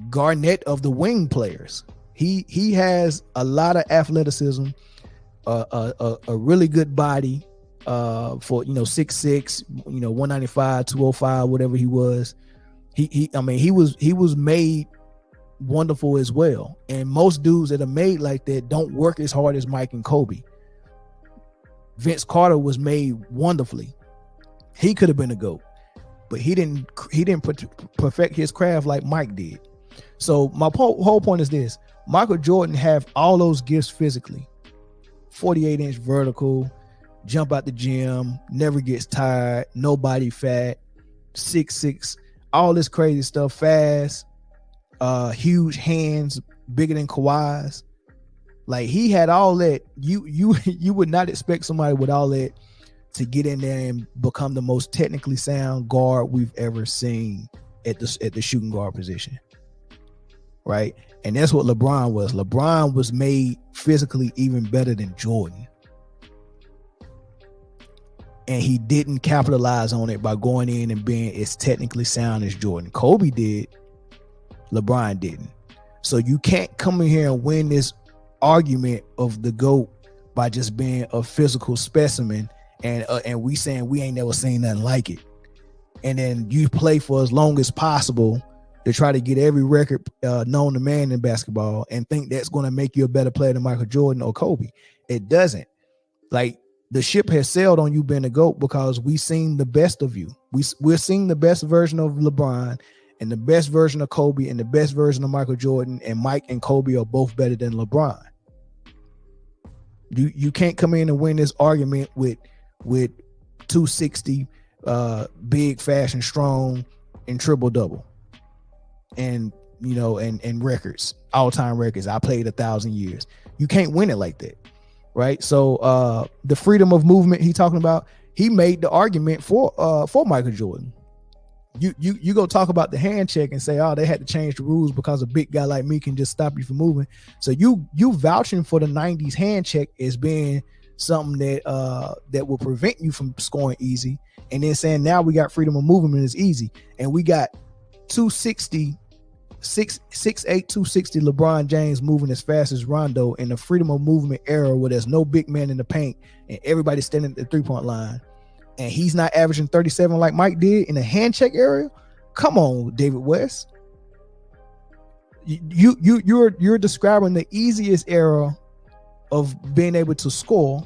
Garnett of the wing players. He has a lot of athleticism, a really good body for 6'6", 195, 205, whatever he was. He was made wonderful as well. And most dudes that are made like that don't work as hard as Mike and Kobe. Vince Carter was made wonderfully. He could have been a GOAT, but he didn't perfect his craft like Mike did. So my whole point is this: Michael Jordan have all those gifts physically, 48-inch vertical, jump out the gym, never gets tired, no body fat, 6'6", all this crazy stuff, fast, huge hands, bigger than Kawhi's. Like he had all that. You would not expect somebody with all that to get in there and become the most technically sound guard we've ever seen at the shooting guard position. Right? And that's what LeBron was. LeBron was made physically even better than Jordan. And he didn't capitalize on it by going in and being as technically sound as Jordan. Kobe did. LeBron didn't. So you can't come in here and win this argument of the GOAT by just being a physical specimen and we saying we ain't never seen nothing like it. And then you play for as long as possible to try to get every record known to man in basketball and think that's going to make you a better player than Michael Jordan or Kobe. It doesn't. Like the ship has sailed on you being a GOAT because we've seen the best of you. We're seeing the best version of LeBron and the best version of Kobe and the best version of Michael Jordan, and Mike and Kobe are both better than LeBron. You can't come in and win this argument with 260, big, fast, and strong, and triple double, and and records, all-time records. I played 1,000 years. You can't win it like that. right? So the freedom of movement he talking about, he made the argument for Michael Jordan. You go talk about the hand check and say, oh, they had to change the rules because a big guy like me can just stop you from moving. So you vouching for the 90s hand check as being something that will prevent you from scoring easy, and then saying now we got freedom of movement is easy, and we got 6'8", 260 LeBron James moving as fast as Rondo in the freedom of movement era where there's no big man in the paint and everybody standing at the 3-point line, and he's not averaging 37 like Mike did in the hand check area. Come on, David West. You're describing the easiest era of being able to score,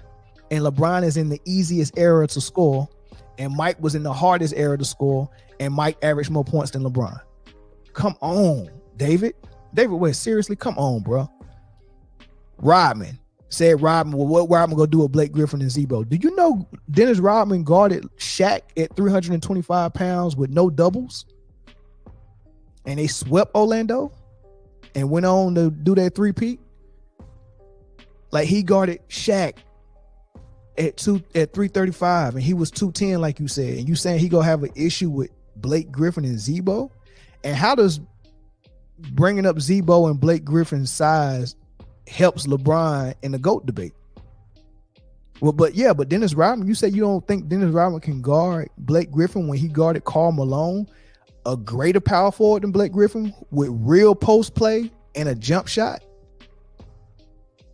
and LeBron is in the easiest era to score, and Mike was in the hardest era to score, and Mike averaged more points than LeBron. Come on, David West, seriously, come on, bro. Rodman, well, what Rodman gonna do with Blake Griffin and Zebo? Do you know Dennis Rodman guarded Shaq at 325 pounds with no doubles, and they swept Orlando and went on to do that three-peat? Like, he guarded Shaq at 335, and he was 210, like you said. And you saying he gonna have an issue with Blake Griffin and Zebo? And how does bringing up Zebo and Blake Griffin's size helps LeBron in the GOAT debate? Well, but Dennis Rodman, you said you don't think Dennis Rodman can guard Blake Griffin when he guarded Karl Malone, a greater power forward than Blake Griffin with real post play and a jump shot?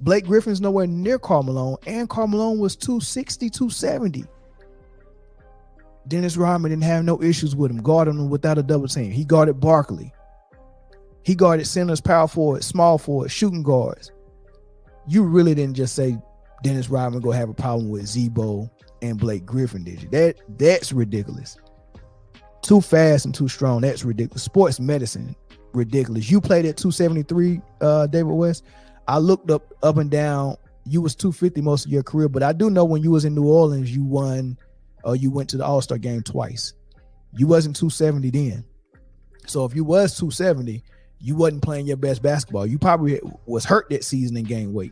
Blake Griffin's nowhere near Karl Malone, and Karl Malone was 260, 270. Dennis Rodman didn't have no issues with him, guarding him without a double team. He guarded Barkley. He guarded centers, power forward, small forward, shooting guards. You really didn't just say Dennis Rodman gonna have a problem with Zebo and Blake Griffin, did you? That's ridiculous. Too fast and too strong. That's ridiculous. Sports medicine, ridiculous. You played at 273, David West. I looked up and down. You was 250 most of your career, but I do know when you was in New Orleans, you won, or you went to the All-Star game twice. You wasn't 270 then. So if you was 270, you wasn't playing your best basketball. You probably was hurt that season and gained weight.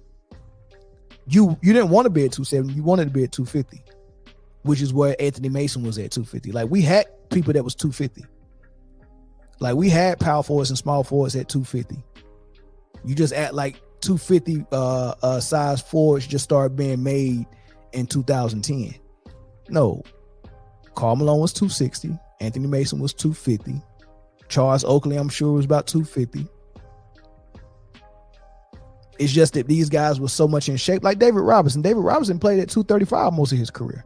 You didn't want to be at 270. You wanted to be at 250, which is where Anthony Mason was at 250. Like, we had people that was 250. Like, we had power forwards and small forwards at 250. You just act like 250 size forwards just started being made in 2010. No. Karl Malone was 260. Anthony Mason was 250. Charles Oakley, I'm sure, was about 250. It's just that these guys were so much in shape. Like David Robinson. David Robinson played at 235 most of his career.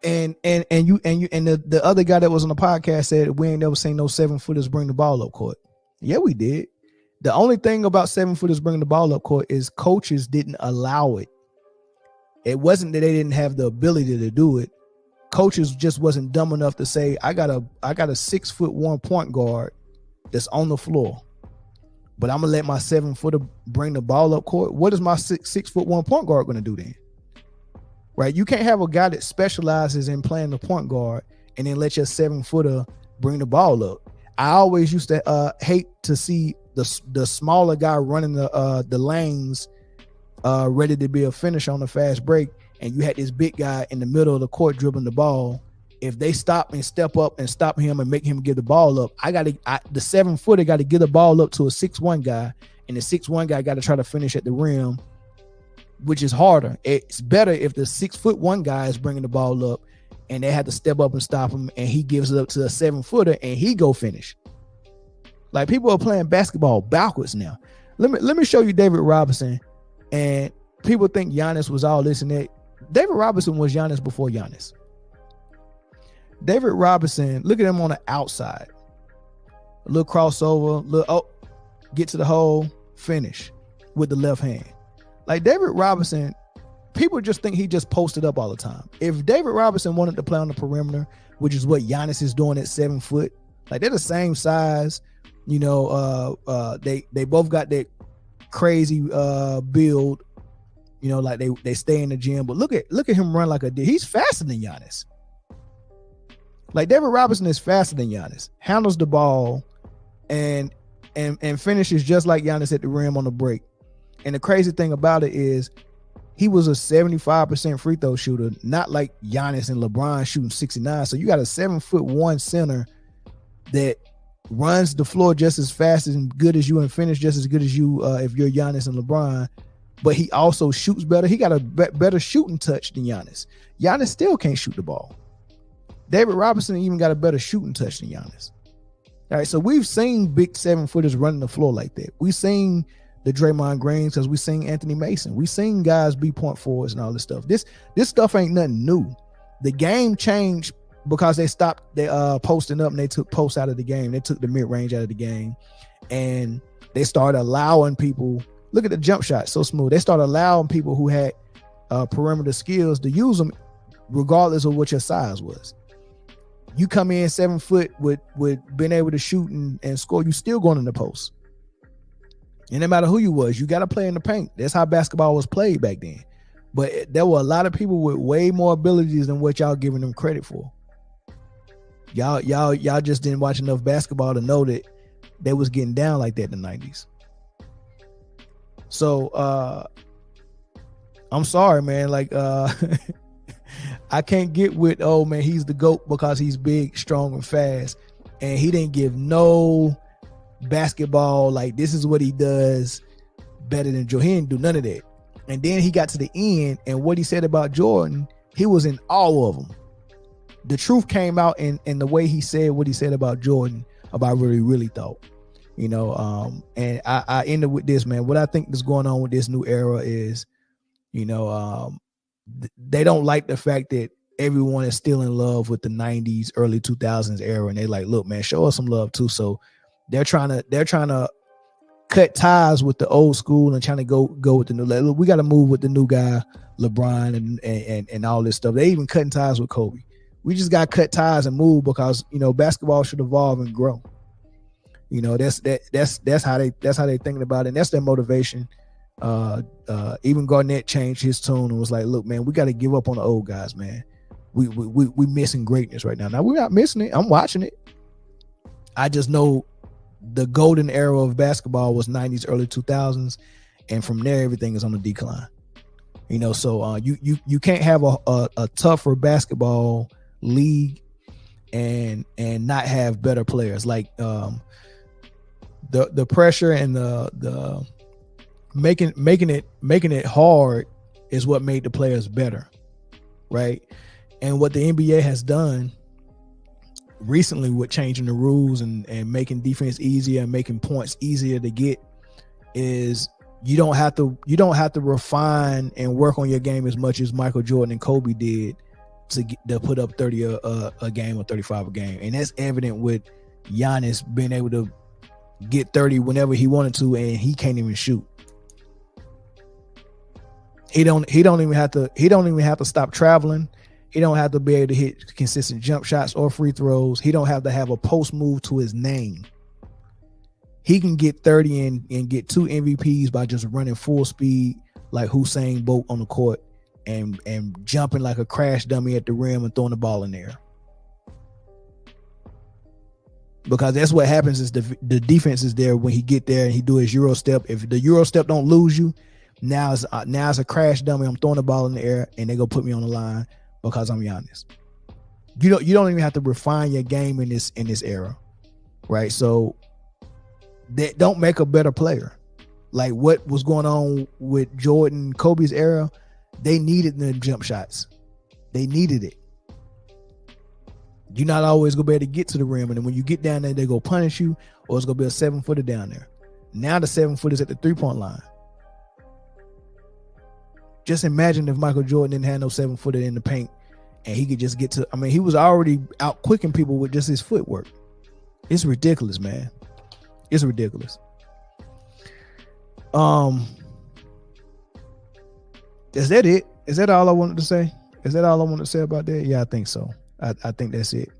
And the other guy that was on the podcast said we ain't never seen no 7-footers bring the ball up court. Yeah, we did. The only thing about 7-footers bringing the ball up court is coaches didn't allow it. It wasn't that they didn't have the ability to do it. Coaches just wasn't dumb enough to say, I got a 6'1" point guard that's on the floor, but I'm gonna let my 7-footer bring the ball up court. What is my 6'1" point guard gonna do then? Right? You can't have a guy that specializes in playing the point guard and then let your 7-footer bring the ball up. I always used to hate to see the smaller guy running the lanes, ready to be a finisher on a fast break, and you had this big guy in the middle of the court dribbling the ball. If they stop and step up and stop him and make him give the ball up, the 7-footer got to get the ball up to a 6'1" guy, and the 6'1" guy got to try to finish at the rim, which is harder. It's better if the 6'1" guy is bringing the ball up and they have to step up and stop him, and he gives it up to a 7-footer and he go finish. Like, people are playing basketball backwards now. Let me show you David Robinson. And people think Giannis was all this and that. David Robinson was Giannis before Giannis. David Robinson, look at him on the outside. A little crossover, get to the hole, finish with the left hand. Like, David Robinson, people just think he just posted up all the time. If David Robinson wanted to play on the perimeter, which is what Giannis is doing at 7 foot, like, they're the same size. You know, they both got that crazy build. You know, like they stay in the gym. But look at him run like a dude. He's faster than Giannis. Like, David Robinson is faster than Giannis. Handles the ball and finishes just like Giannis at the rim on the break. And the crazy thing about it is, he was a 75% free throw shooter, not like Giannis and LeBron shooting 69. So you got a 7'1" center that runs the floor just as fast and good as you and finish just as good as you if you're Giannis and LeBron, but he also shoots better. He got a better shooting touch than Giannis. Giannis still can't shoot the ball. David Robinson even got a better shooting touch than Giannis. All right, so we've seen big 7-footers running the floor like that. We've seen the Draymond Greens because we've seen Anthony Mason. We've seen guys be point forwards and all this stuff. This stuff ain't nothing new. The game changed because they stopped posting up and they took posts out of the game. They took the mid-range out of the game, and they started allowing people, look at the jump shot, so smooth. They started allowing people who had perimeter skills to use them regardless of what your size was. You come in 7 foot with being able to shoot and score, you still going in the post. And no matter who you was, you got to play in the paint. That's how basketball was played back then. But there were a lot of people with way more abilities than what y'all giving them credit for. Y'all just didn't watch enough basketball to know that they was getting down like that in the 90s. So I'm sorry, man. Like I can't get with, oh man, he's the GOAT because he's big, strong, and fast. And he didn't give no basketball, like this is what he does better than Jordan. He didn't do none of that. And then he got to the end, and what he said about Jordan, he was in all of them. The truth came out in the way he said what he said about Jordan, about what he really thought. You know, and I ended with this, man. What I think is going on with this new era is, you know, they don't like the fact that everyone is still in love with the 90s, early 2000s era, and they like, look, man, show us some love too. So they're trying to cut ties with the old school and trying to go with the new. Like, look, we got to move with the new guy, LeBron, and all this stuff. They even cutting ties with Kobe. We just got to cut ties and move because, you know, basketball should evolve and grow. You know, that's how they thinking about it, and that's their motivation. Even Garnett changed his tune and was like, look, man, we got to give up on the old guys, man. We missing greatness right now. Now we're not missing it. I'm watching it. I just know the golden era of basketball was 90s, early 2000s, and from there everything is on the decline. You know, so you can't have a tougher basketball league and not have better players. Like the pressure and the making it hard is what made the players better, right? And what the NBA has done recently with changing the rules and making defense easier and making points easier to get is you don't have to refine and work on your game as much as Michael Jordan and Kobe did to put up 30 a game or 35 a game. And that's evident with Giannis being able to get 30 whenever he wanted to, and he can't even shoot. He don't even have to stop traveling. He don't have to be able to hit consistent jump shots or free throws. He don't have to have a post move to his name. He can get 30 and get 2 MVPs by just running full speed like Usain Bolt on the court and jumping like a crash dummy at the rim and throwing the ball in there. Because that's what happens is the defense is there when he get there and he do his Euro step. If the Euro step don't lose you, now it's a crash dummy. I'm throwing the ball in the air and they go put me on the line because I'm Giannis. You don't even have to refine your game in this era, right? So that don't make a better player. Like what was going on with Jordan, Kobe's era, they needed the jump shots. They needed it. You're not always gonna be able to get to the rim, and then when you get down there, they go punish you, or it's gonna be a 7-footer down there. Now the 7-footer is at the 3-point line. Just imagine if Michael Jordan didn't have no 7-footer in the paint and he could just get to, I mean, he was already out quicking people with just his footwork. It's ridiculous, man. It's ridiculous. Is that it? Is that all I wanted to say? Is that all I wanted to say about that? Yeah, I think so. I think that's it.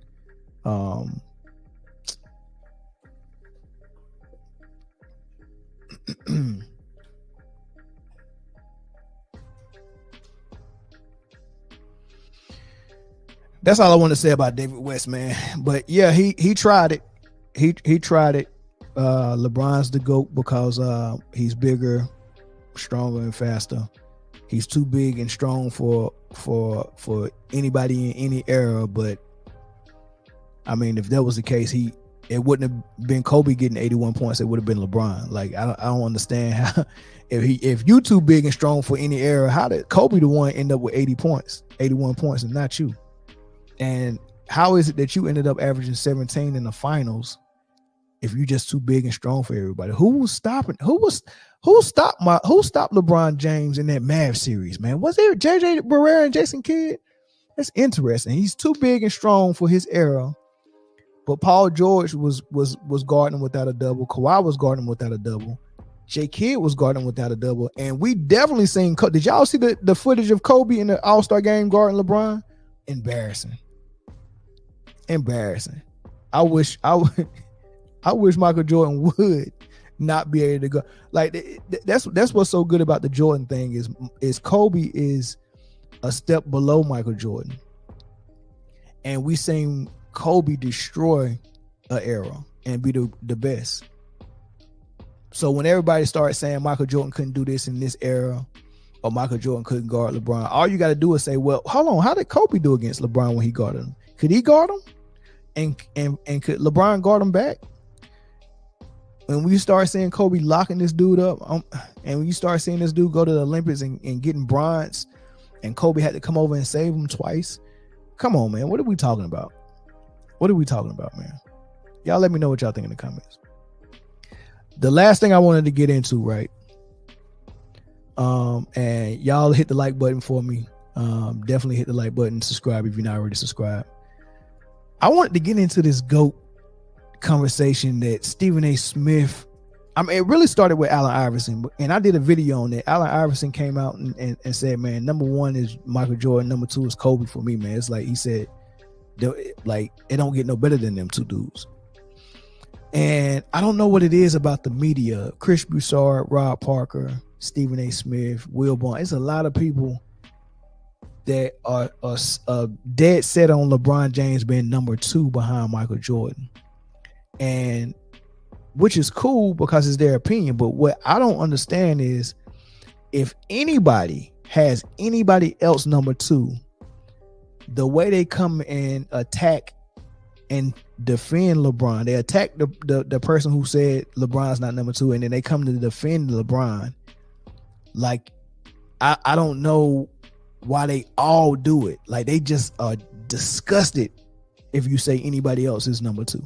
That's all I want to say about David West, man. But yeah, he tried it. He tried it. LeBron's the GOAT because he's bigger, stronger, and faster. He's too big and strong for anybody in any era. But I mean, if that was the case, it wouldn't have been Kobe getting 81 points. It would have been LeBron. Like I don't understand how if you too big and strong for any era, how did Kobe the one end up with 81 points, and not you? And how is it that you ended up averaging 17 in the finals if you just too big and strong for everybody? Who stopped LeBron James in that Mavs series, man? Was there JJ Barea and Jason Kidd? That's interesting. He's too big and strong for his era. But Paul George was guarding without a double. Kawhi was guarding without a double. J. Kidd was guarding without a double. And we definitely seen. Did y'all see the footage of Kobe in the All-Star game guarding LeBron? Embarrassing. I wish Michael Jordan would not be able to go. Like that's what's so good about the Jordan thing is Kobe is a step below Michael Jordan, and we seen Kobe destroy an era and be the best. So when everybody started saying Michael Jordan couldn't do this in this era, or Michael Jordan couldn't guard LeBron, all you got to do is say, well, hold on, how did Kobe do against LeBron when he guarded him? Could he guard him? And could LeBron guard him back? When we start seeing Kobe locking this dude up, and when you start seeing this dude go to the Olympics and getting bronze, and Kobe had to come over and save him twice, come on, man. What are we talking about? Man? Y'all let me know what y'all think in the comments. The last thing I wanted to get into, right? And y'all hit the like button for me. Definitely hit the like button, subscribe if you're not already subscribed. I wanted to get into this GOAT conversation that Stephen A. Smith, it really started with Allen Iverson, and I did a video on that. Allen Iverson came out and said, man, number one is Michael Jordan, number two is Kobe for me, man. It's like he said, like, it don't get no better than them two dudes. And I don't know what it is about the media. Chris Broussard, Rob Parker, Stephen A. Smith, Will Bond. It's a lot of people that are dead set on LeBron James being number two behind Michael Jordan. And which is cool because it's their opinion. But what I don't understand is if anybody has anybody else number two, the way they come and attack and defend LeBron, they attack the person who said LeBron's not number two, and then they come to defend LeBron. Like, I don't know why they all do it. Like, they just are disgusted if you say anybody else is number two.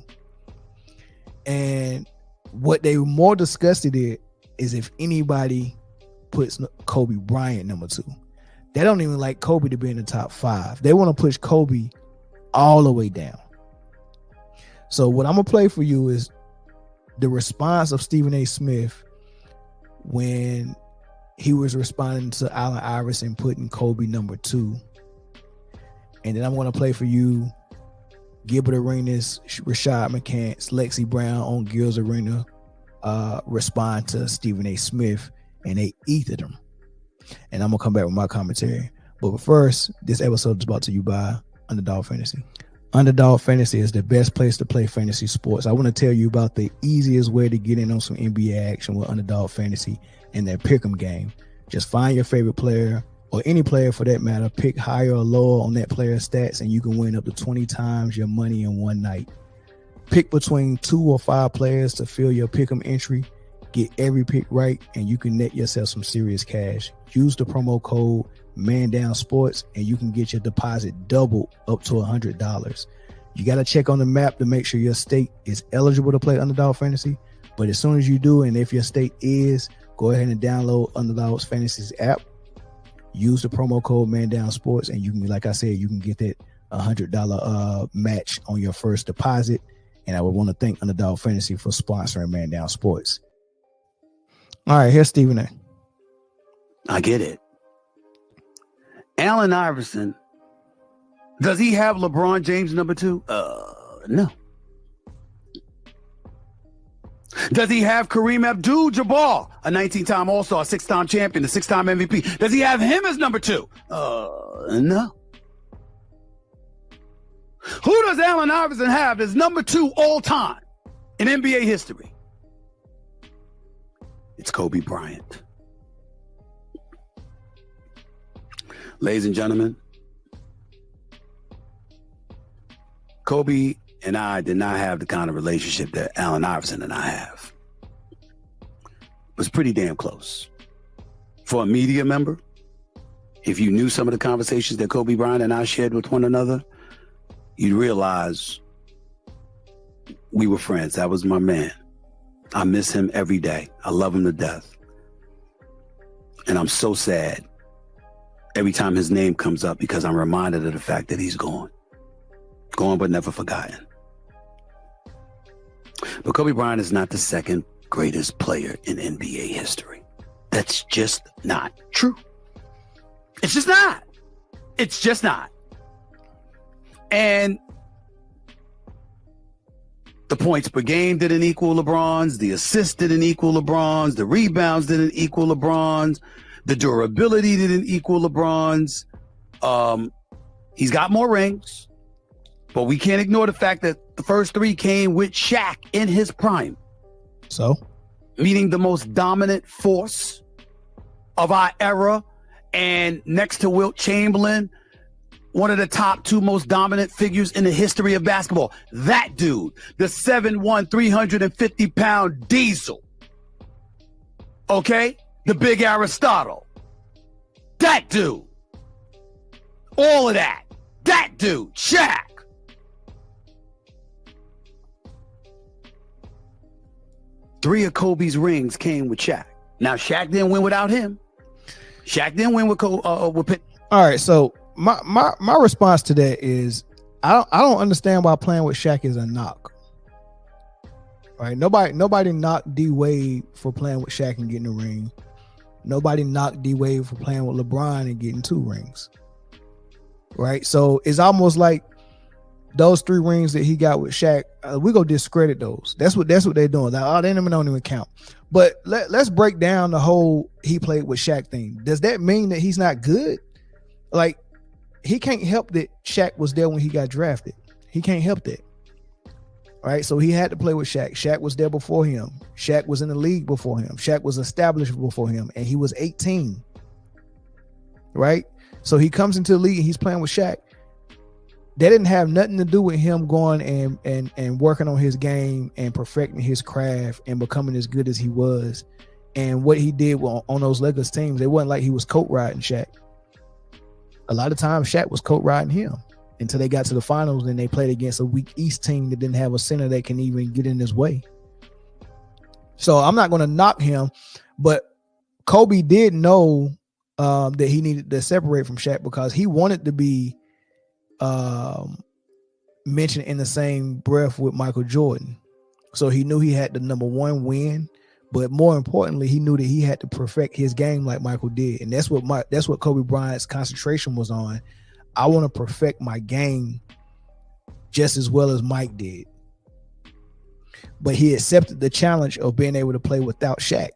And what they were more disgusted at is if anybody puts Kobe Bryant number two. They don't even like Kobe to be in the top five. They want to push Kobe all the way down. So what I'm going to play for you is the response of Stephen A. Smith when he was responding to Allen Iverson putting Kobe number two. And then I'm going to play for you Gilbert Arenas, Rashad McCants, Lexi Brown on Gil's Arena respond to Stephen A. Smith, and they ethered him. And I'm going to come back with my commentary. But first, this episode is brought to you by Underdog Fantasy. Underdog Fantasy is the best place to play fantasy sports. I want to tell you about the easiest way to get in on some NBA action with Underdog Fantasy and their pick'em game. Just find your favorite player, or any player for that matter, pick higher or lower on that player's stats, and you can win up to 20 times your money in one night. Pick between 2 or 5 players to fill your pick'em entry. Get every pick right, and you can net yourself some serious cash. Use the promo code ManDownSports, and you can get your deposit doubled up to $100. You got to check on the map to make sure your state is eligible to play Underdog Fantasy. But as soon as you do, and if your state is, go ahead and download Underdog Fantasy's app. Use the promo code ManDownSports, and you can, like I said, you can get that $100 match on your first deposit. And I would want to thank Underdog Fantasy for sponsoring Man Down Sports. All right, here's Stephen A. I get it. Allen Iverson, does he have LeBron James number two? No. Does he have Kareem Abdul-Jabbar, a 19-time All-Star, 6-time champion, a 6-time MVP? Does he have him as number two? No. Who does Allen Iverson have as number two all time in NBA history? It's Kobe Bryant. Ladies and gentlemen, Kobe and I did not have the kind of relationship that Allen Iverson and I have. It was pretty damn close. For a media member, if you knew some of the conversations that Kobe Bryant and I shared with one another, you'd realize we were friends. That was my man. I miss him every day. I love him to death. And I'm so sad every time his name comes up because I'm reminded of the fact that he's gone. Gone but never forgotten. But Kobe Bryant is not the second greatest player in NBA history. That's just not true. It's just not. It's just not. And the points per game didn't equal LeBron's. The assists didn't equal LeBron's. The rebounds didn't equal LeBron's. The durability didn't equal LeBron's. He's got more rings, but we can't ignore the fact that the first three came with Shaq in his prime. So? Meaning the most dominant force of our era, and next to Wilt Chamberlain, one of the top two most dominant figures in the history of basketball. That dude, the 7'1", 350-pound diesel. Okay? The big Aristotle. That dude. All of that. That dude, Shaq. Three of Kobe's rings came with Shaq. Now, Shaq didn't win without him. Shaq didn't win with Pitt. All right, so my response to that is I don't understand why playing with Shaq is a knock. Right? Nobody knocked D Wade for playing with Shaq and getting a ring. Nobody knocked D Wade for playing with LeBron and getting 2 rings. Right? So it's almost like those 3 rings that he got with Shaq, we go discredit those. That's what they're doing. Like, they don't even count. But let's break down the whole he played with Shaq thing. Does that mean that he's not good? Like, he can't help that Shaq was there when he got drafted. He can't help that. Right? So he had to play with Shaq. Shaq was there before him. Shaq was in the league before him. Shaq was established before him, and he was 18. Right? So he comes into the league and he's playing with Shaq. That didn't have nothing to do with him going and working on his game and perfecting his craft and becoming as good as he was. And what he did on those Lakers teams, it wasn't like he was coat riding Shaq. A lot of times Shaq was coat riding him until they got to the finals and they played against a weak East team that didn't have a center that can even get in his way. So I'm not going to knock him, but Kobe did know that he needed to separate from Shaq because he wanted to be mentioned in the same breath with Michael Jordan. So he knew he had the number 1 win, but more importantly, he knew that he had to perfect his game like Michael did. And that's what Kobe Bryant's concentration was on. I want to perfect my game just as well as Mike did. But he accepted the challenge of being able to play without Shaq.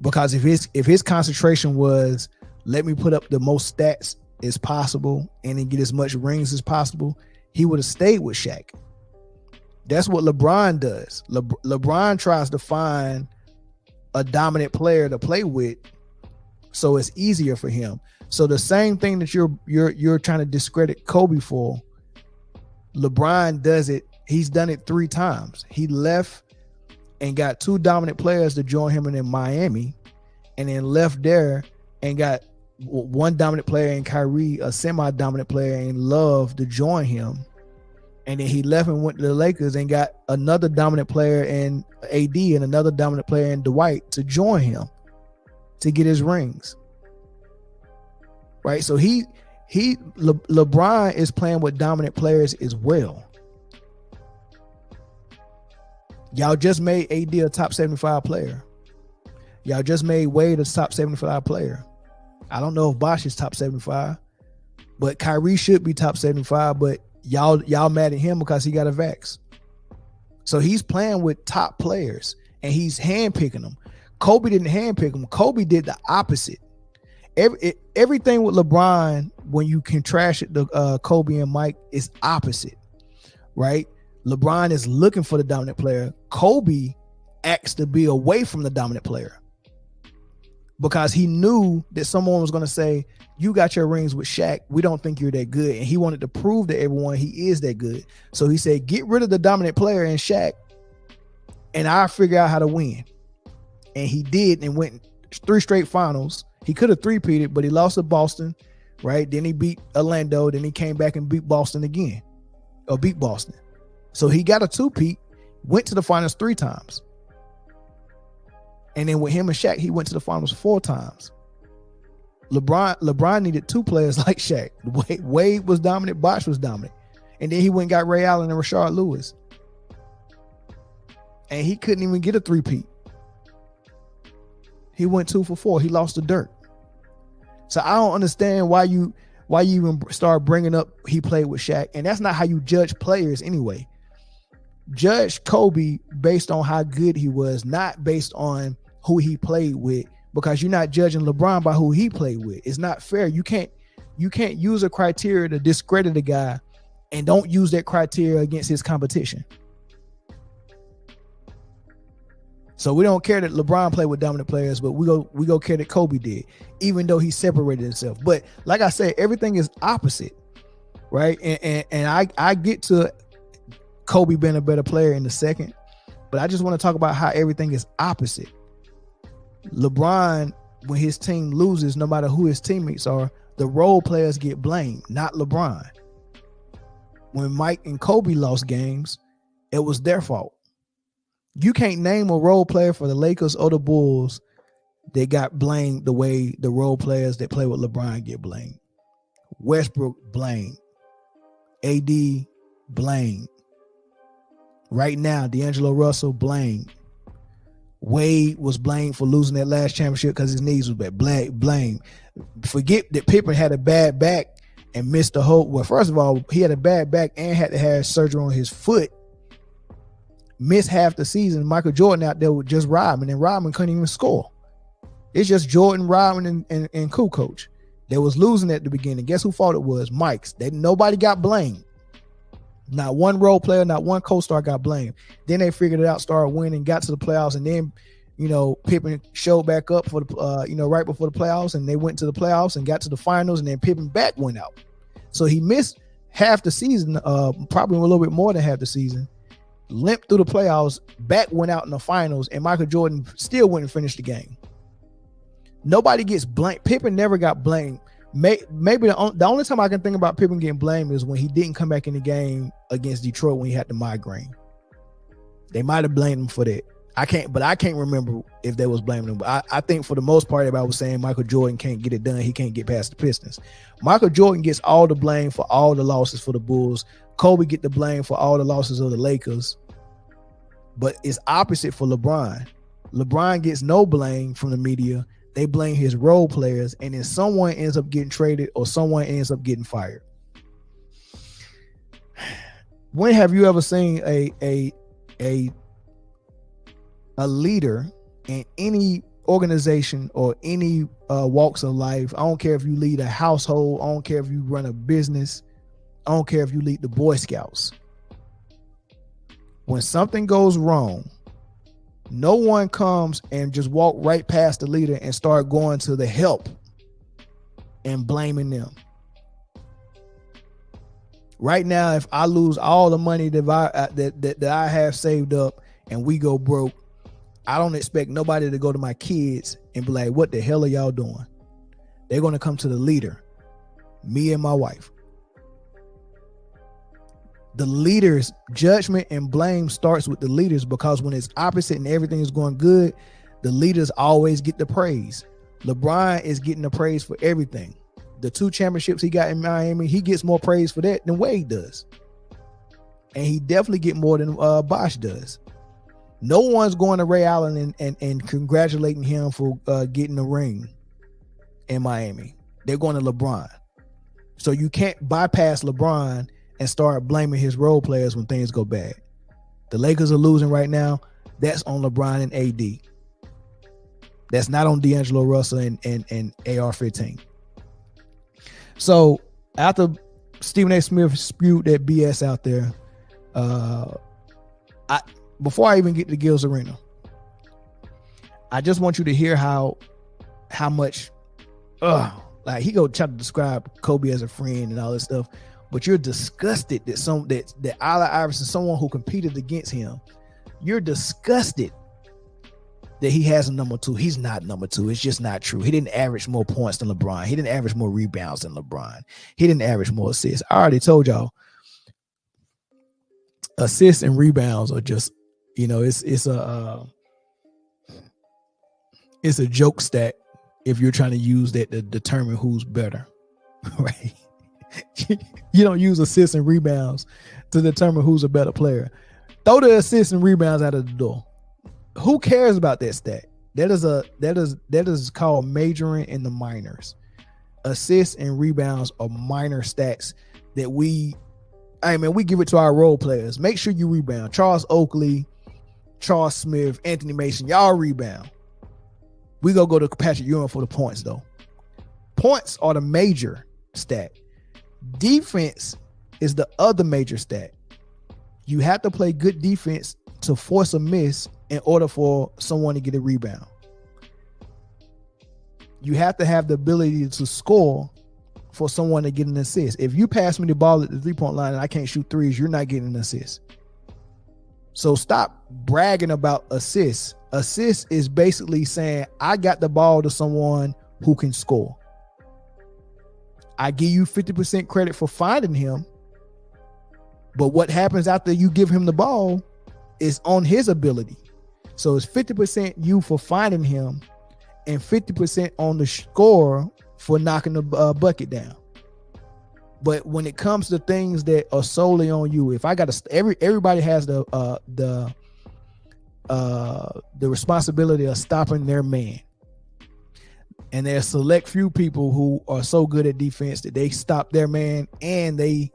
Because if his concentration was, let me put up the most stats as possible and then get as much rings as possible, he would have stayed with Shaq. That's what LeBron does. LeBron tries to find a dominant player to play with so it's easier for him. So the same thing that you're trying to discredit Kobe for, LeBron does it. He's done it 3 times. He left and got 2 dominant players to join him in Miami, and then left there and got 1 dominant player in Kyrie, a semi-dominant player in Love to join him. And then he left and went to the Lakers and got another dominant player in AD and another dominant player in Dwight to join him to get his rings. Right? So LeBron is playing with dominant players as well. Y'all just made AD a top 75 player. Y'all just made Wade a top 75 player. I don't know if Bosh is top 75, but Kyrie should be top 75, but y'all mad at him because he got a vax. So he's playing with top players and he's handpicking them. Kobe didn't handpick them. Kobe did the opposite. Everything with LeBron, when you contrast it to Kobe and Mike, is opposite, right? LeBron is looking for the dominant player. Kobe acts to be away from the dominant player. because he knew that someone was going to say, you got your rings with Shaq. We don't think you're that good. And he wanted to prove to everyone he is that good. So he said, get rid of the dominant player in Shaq and I'll figure out how to win. And he did and went 3 straight finals. He could have 3-peated, but he lost to Boston, right? Then he beat Orlando. Then he came back and beat Boston again, or beat Boston. So he got a 2-peat, went to the finals 3 times. And then with him and Shaq, he went to the finals 4 times. LeBron needed 2 players like Shaq. Wade was dominant, Bosh was dominant. And then he went and got Ray Allen and Rashard Lewis. And he couldn't even get a 3-peat. He went 2 for 4. He lost to Dirk. So I don't understand why you even start bringing up he played with Shaq. And that's not how you judge players anyway. Judge Kobe based on how good he was, not based on who he played with, because you're not judging LeBron by who he played with. It's not fair. You can't use a criteria to discredit a guy and don't use that criteria against his competition. So we don't care that LeBron played with dominant players, but we go care that Kobe did, even though he separated himself. But like I said, everything is opposite, right? And I get to Kobe being a better player in the second, but I just want to talk about how everything is opposite. LeBron, when his team loses, no matter who his teammates are, the role players get blamed, not LeBron. When Mike and Kobe lost games, it was their fault. You can't name a role player for the Lakers or the Bulls that got blamed the way the role players that play with LeBron get blamed. Westbrook blamed. AD blamed. Right now, D'Angelo Russell blamed. Wade was blamed for losing that last championship because his knees was bad. Blame. Forget that Pippen had a bad back and missed the whole. Well, first of all, he had a bad back and had to have surgery on his foot. Missed half the season. Michael Jordan out there with just Rodman, and Rodman couldn't even score. It's just Jordan, Rodman, and Kukoc. They was losing at the beginning. Guess who fault it was? Mike's. Nobody got blamed. Not one role player, not one co-star got blamed. Then they figured it out, started winning, got to the playoffs, and then, Pippen showed back up for the, right before the playoffs, and they went to the playoffs and got to the finals, and then Pippen back went out. So he missed half the season, probably a little bit more than half the season. Limped through the playoffs, back went out in the finals, and Michael Jordan still went and finished the game. Nobody gets blamed. Pippen never got blamed. Maybe the only time I can think about Pippen getting blamed is when he didn't come back in the game against Detroit when he had the migraine. They might have blamed him for that. I can't remember if they was blaming him. But I think for the most part, everybody was saying Michael Jordan can't get it done. He can't get past the Pistons. Michael Jordan gets all the blame for all the losses for the Bulls. Kobe get the blame for all the losses of the Lakers. But it's opposite for LeBron. LeBron gets no blame from the media. They blame his role players, and then someone ends up getting traded or someone ends up getting fired. When have you ever seen a leader in any organization or any walks of life? I don't care if you lead a household. I don't care if you run a business. I don't care if you lead the Boy Scouts. When something goes wrong, no one comes and just walk right past the leader and start going to the help and blaming them. Right now, if I lose all the money that I have saved up and we go broke, I don't expect nobody to go to my kids and be like, what the hell are y'all doing? They're going to come to the leader, me and my wife. The leaders' judgment and blame starts with the leaders, because when it's opposite and everything is going good, the leaders always get the praise. LeBron is getting the praise for everything. The 2 championships he got in Miami, he gets more praise for that than Wade does. And he definitely get more than Bosh does. No one's going to Ray Allen and congratulating him for getting the ring in Miami. They're going to LeBron. So you can't bypass LeBron and start blaming his role players when things go bad. The Lakers are losing right now. That's on LeBron and AD. That's not on D'Angelo Russell and AR-15. So after Stephen A. Smith spewed that BS out there, before I even get to Gil's Arena, I just want you to hear how how much, like he go try to describe Kobe as a friend and all this stuff, but you're disgusted that Allen Iverson, someone who competed against him, you're disgusted that he has a number 2. He's not number 2. It's just not true. He didn't average more points than LeBron. He didn't average more rebounds than LeBron. He didn't average more assists. I already told y'all, assists and rebounds are just, it's a joke stat if you're trying to use that to determine who's better, right? You don't use assists and rebounds to determine who's a better player. Throw the assists and rebounds out of the door. Who cares about that stat? That is called majoring in the minors. Assists and rebounds are minor stats that we give it to our role players. Make sure you rebound. Charles Oakley, Charles Smith, Anthony Mason, y'all rebound. We go to Patrick Ewing for the points, though. Points are the major stat. Defense is the other major stat. You have to play good defense to force a miss in order for someone to get a rebound. You have to have the ability to score for someone to get an assist. If you pass me the ball at the 3-point line and I can't shoot threes, you're not getting an assist. So stop bragging about assists. Assist is basically saying, I got the ball to someone who can score. I give you 50% credit for finding him, but what happens after you give him the ball is on his ability. So it's 50% you for finding him and 50% on the scorer for knocking the bucket down. But when it comes to things that are solely on you, if I got to, everybody has the responsibility of stopping their man. And there's select few people who are so good at defense that they stop their man and they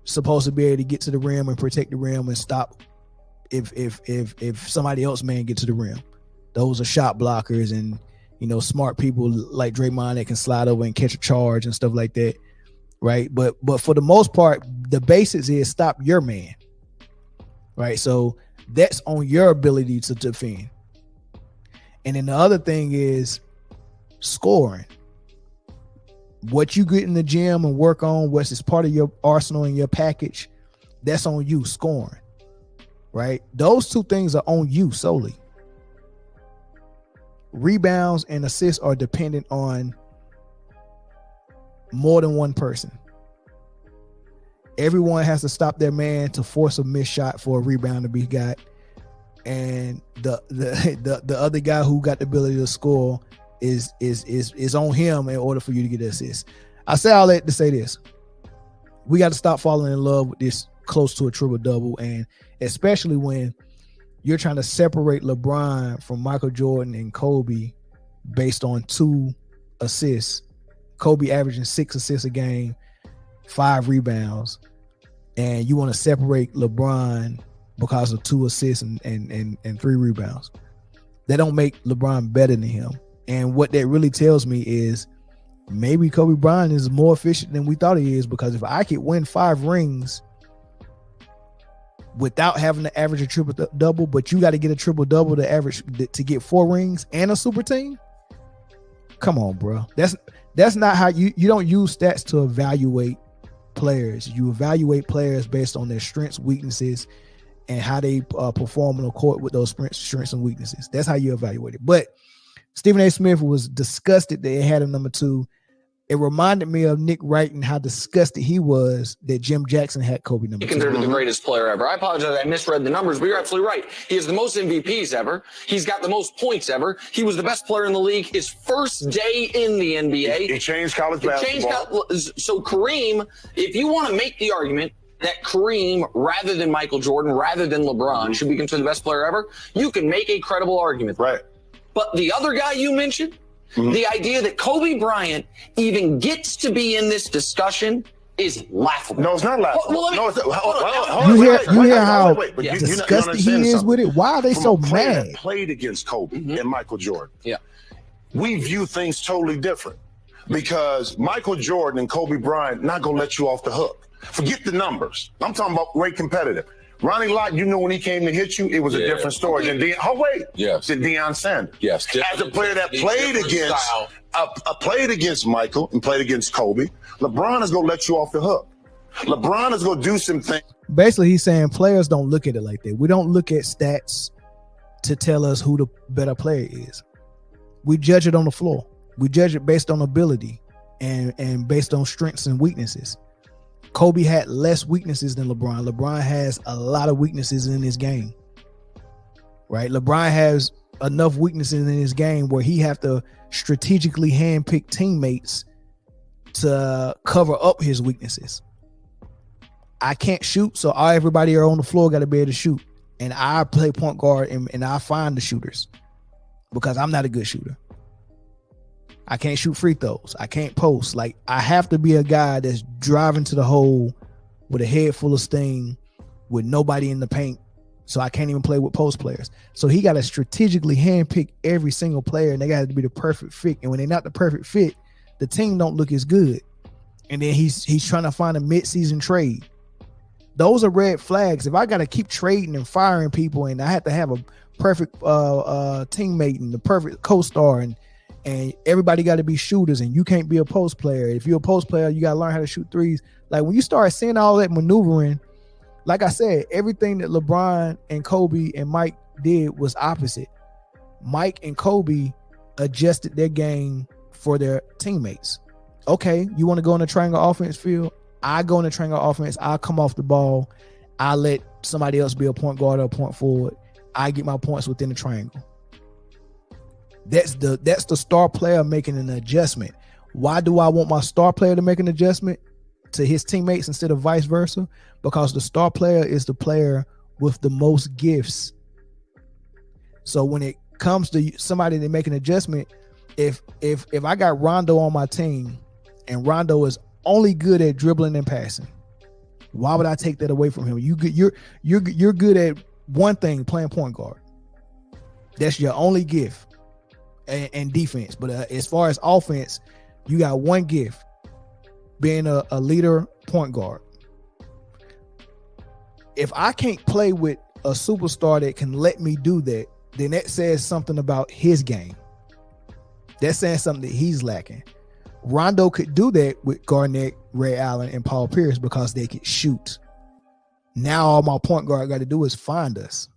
supposed to be able to get to the rim and protect the rim and stop if somebody else man gets to the rim. Those are shot blockers and smart people like Draymond that can slide over and catch a charge and stuff like that, right? But for the most part, the basics is stop your man, right? So that's on your ability to defend. And then the other thing is scoring. What you get in the gym and work on, what's is part of your arsenal and your package, that's on you. Scoring, right? Those two things are on you solely. Rebounds and assists are dependent on more than one person. Everyone has to stop their man to force a missed shot for a rebound to be got, and the other guy who got the ability to score is on him in order for you to get the assist. I say all that to say this: we got to stop falling in love with this close to a triple double, and especially when you're trying to separate LeBron from Michael Jordan and Kobe based on 2 assists. Kobe averaging 6 assists a game, 5 rebounds, and you want to separate LeBron because of 2 assists and 3 rebounds. That don't make LeBron better than him. And what that really tells me is maybe Kobe Bryant is more efficient than we thought he is, because if I could win 5 rings without having to average a triple double, but you got to get a triple double to average to get 4 rings and a super team. Come on, bro. That's not how you don't use stats to evaluate players. You evaluate players based on their strengths, weaknesses, and how they perform on the court with those strengths and weaknesses. That's how you evaluate it. But Stephen A. Smith was disgusted that they had him number 2. It reminded me of Nick Wright and how disgusted he was that Jim Jackson had Kobe number 2. Considered the greatest player ever. I apologize, I misread the numbers, but you're absolutely right. He has the most MVPs ever. He's got the most points ever. He was the best player in the league his first day in the NBA. He changed college basketball. So Kareem, if you want to make the argument that Kareem, rather than Michael Jordan, rather than LeBron, should be considered the best player ever, you can make a credible argument. Right. But the other guy you mentioned, the idea that Kobe Bryant even gets to be in this discussion is laughable. No, it's not laughable. You hear how disgusted he is with it? Why are they so mad? That played against Kobe and Michael Jordan. Yeah. We view things totally different, because Michael Jordan and Kobe Bryant not going to let you off the hook. Forget the numbers. I'm talking about great competitive. Ronnie Lott, you know when he came to hit you, it was a different story than than Deion Sanders. Yes. As a player that played against Michael and played against Kobe, LeBron is gonna let you off the hook. LeBron is gonna do some things. Basically, he's saying players don't look at it like that. We don't look at stats to tell us who the better player is. We judge it on the floor. We judge it based on ability and based on strengths and weaknesses. Kobe had less weaknesses than LeBron. LeBron has a lot of weaknesses in his game, right? LeBron has enough weaknesses in his game where he have to strategically handpick teammates to cover up his weaknesses. I can't shoot, so everybody on the floor got to be able to shoot. And I play point guard and I find the shooters because I'm not a good shooter. I can't shoot free throws. I can't post. Like, I have to be a guy that's driving to the hole with a head full of steam with nobody in the paint. So I can't even play with post players. So he got to strategically handpick every single player, and they got to be the perfect fit. And when they're not the perfect fit, the team don't look as good. And then he's trying to find a mid-season trade. Those are red flags. If I got to keep trading and firing people, and I have to have a perfect teammate and the perfect co-star, and everybody got to be shooters, and you can't be a post player. If you're a post player, you got to learn how to shoot threes. Like, when you start seeing all that maneuvering, like I said, everything that LeBron and Kobe and Mike did was opposite. Mike and Kobe adjusted their game for their teammates. Okay, you want to go in the triangle offense field? I go in the triangle offense. I come off the ball. I let somebody else be a point guard or a point forward. I get my points within the triangle. That's the star player making an adjustment. Why do I want my star player to make an adjustment to his teammates instead of vice versa? Because the star player is the player with the most gifts. So when it comes to somebody to make an adjustment, if I got Rondo on my team and Rondo is only good at dribbling and passing, why would I take that away from him? You're good at one thing, playing point guard. That's your only gift. And defense, but as far as offense, you got one gift, being a leader point guard. If I can't play with a superstar that can let me do that, then that says something about his game. That's saying something that he's lacking. Rondo could do that with Garnett, Ray Allen, and Paul Pierce because they could shoot. Now all my point guard got to do is find us.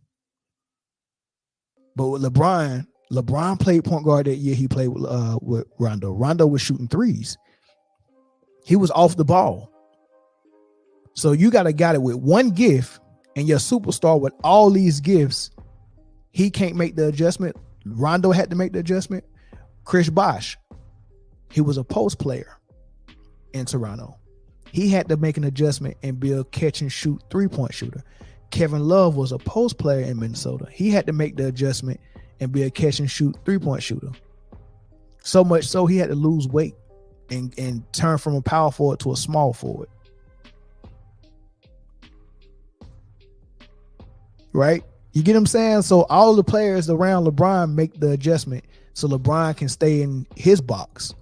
But with LeBron played point guard that year. He played with Rondo. Rondo was shooting threes. He was off the ball. So you got a guy that with one gift and your superstar with all these gifts, he can't make the adjustment. Rondo had to make the adjustment. Chris Bosh, he was a post player in Toronto. He had to make an adjustment and be a catch and shoot 3-point shooter. Kevin Love was a post player in Minnesota. He had to make the adjustment and be a catch and shoot 3-point shooter. So much so he had to lose weight and turn from a power forward to a small forward. Right? You get what I'm saying? So all the players around LeBron make the adjustment so LeBron can stay in his box.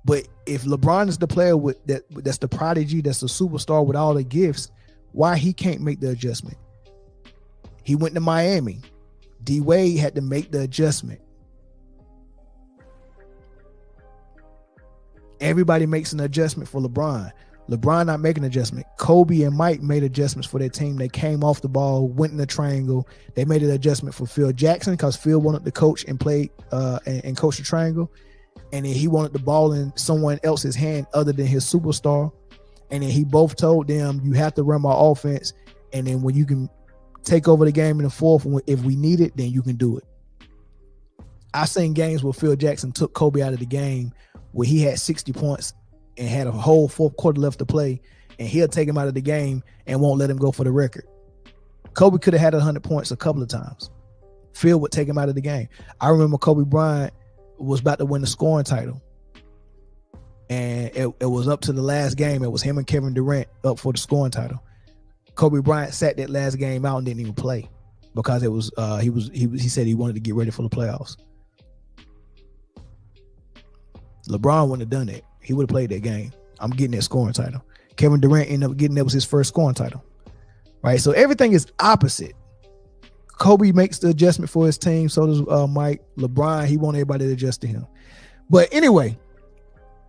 But if LeBron is the player with that's the prodigy, that's the superstar with all the gifts, why he can't make the adjustment? He went to Miami. D Wade had to make the adjustment. Everybody makes an adjustment for LeBron. LeBron not making an adjustment. Kobe and Mike made adjustments for their team. They came off the ball, went in the triangle. They made an adjustment for Phil Jackson because Phil wanted to coach and play and coach the triangle. And then he wanted the ball in someone else's hand other than his superstar. And then he both told them, you have to run my offense. And then when you can take over the game in the fourth, if we need it, then you can do it. I've seen games where Phil Jackson took Kobe out of the game where he had 60 points and had a whole fourth quarter left to play, and he'll take him out of the game and won't let him go for the record. Kobe could have had 100 points a couple of times. Phil would take him out of the game. I remember Kobe Bryant was about to win the scoring title, and it was up to the last game. It was him and Kevin Durant up for the scoring title. Kobe Bryant sat that last game out and didn't even play because it was he said he wanted to get ready for the playoffs. LeBron wouldn't have done that. He would have played that game. I'm getting that scoring title. Kevin Durant ended up getting that was his first scoring title. right? So everything is opposite. Kobe makes the adjustment for his team. So does Mike. LeBron, he want everybody to adjust to him. But anyway,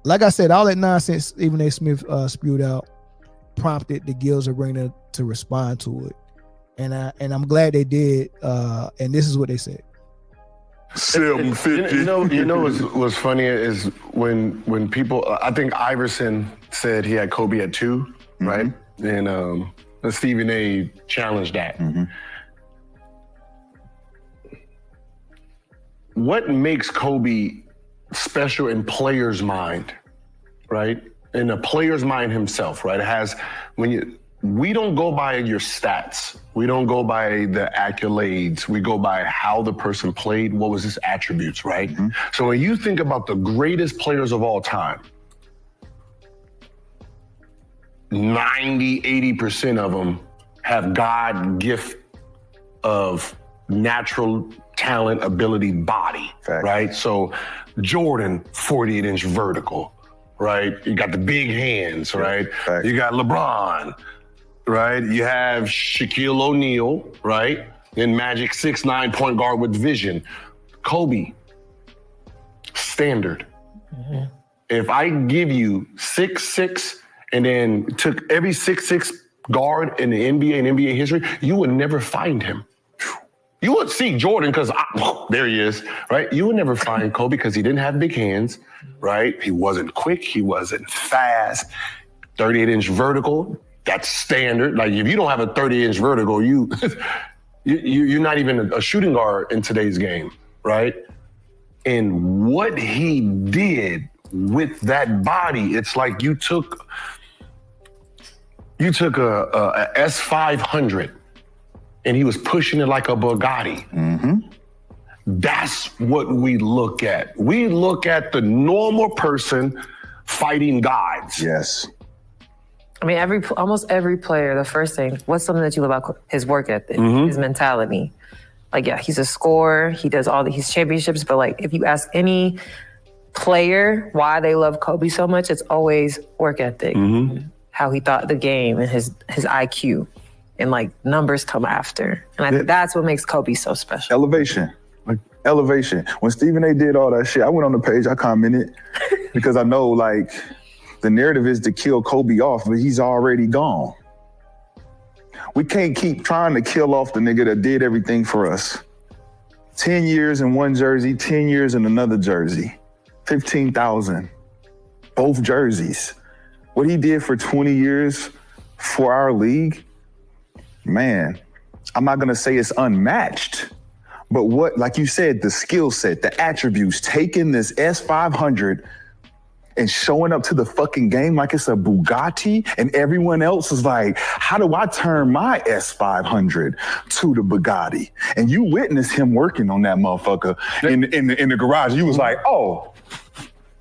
like I said, all that nonsense Stephen A. Smith spewed out prompted the Gills Arena to respond to it. And I'm glad they did. And this is what they said. 750. You know what's funny is when people, I think Iverson said he had Kobe at 2, right? And Stephen A. challenged that. What makes Kobe special in players' mind, right? In a player's mind himself, right? It has we don't go by your stats. We don't go by the accolades. We go by how the person played, what was his attributes, right? So when you think about the greatest players of all time, 90, 80% of them have God gift of natural talent, ability, body, right? So Jordan, 48-inch vertical, right? You got the big hands, right? You got LeBron, right? You have Shaquille O'Neal, right? Then Magic, 6'9" point guard with vision. Kobe, standard. If I give you 6'6" and then took every 6'6" guard in the NBA and NBA history, you would never find him. You would see Jordan because there he is, right? You would never find Kobe because he didn't have big hands, right? He wasn't quick. He wasn't fast. 38-inch vertical, that's standard. Like if you don't have a 38-inch vertical, you're not even a shooting guard in today's game, right? And what he did with that body, it's like you took a S500 and he was pushing it like a Bugatti. That's what we look at. We look at the normal person fighting gods. Yes. I mean, almost every player, the first thing, what's something that you love about his work ethic, his mentality? Like, yeah, he's a scorer. He does all these championships. But like, if you ask any player why they love Kobe so much, it's always work ethic, how he thought the game and his IQ. And like numbers come after. And I think that's what makes Kobe so special. Elevation. Like elevation. When Stephen A. did all that shit, I went on the page, I commented because I know like the narrative is to kill Kobe off, but he's already gone. We can't keep trying to kill off the nigga that did everything for us. 10 years in one jersey, 10 years in another jersey. 15,000. Both jerseys. What he did for 20 years for our league, man, I'm not gonna say it's unmatched, but what, like you said, the skill set, the attributes, taking this S500 and showing up to the fucking game like it's a Bugatti, and everyone else is like, how do I turn my S500 to the Bugatti? And you witnessed him working on that motherfucker in the garage. You was like, oh,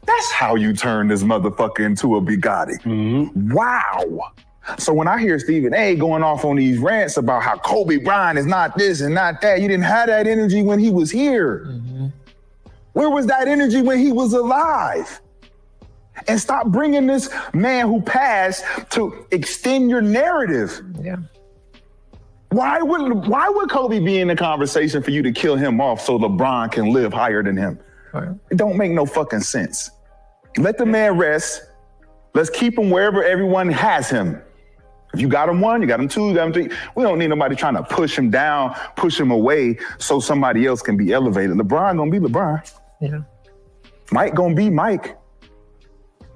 that's how you turn this motherfucker into a Bugatti. Wow. So when I hear Stephen A. going off on these rants about how Kobe Bryant is not this and not that, you didn't have that energy when he was here. Where was that energy when he was alive? And stop bringing this man who passed to extend your narrative. Yeah. Why would Kobe be in the conversation for you to kill him off so LeBron can live higher than him? It don't make no fucking sense. Let the man rest. Let's keep him wherever everyone has him. If you got him 1, you got him 2, you got him 3. We don't need nobody trying to push him down, push him away so somebody else can be elevated. LeBron gonna be LeBron. Yeah. Mike gonna be Mike.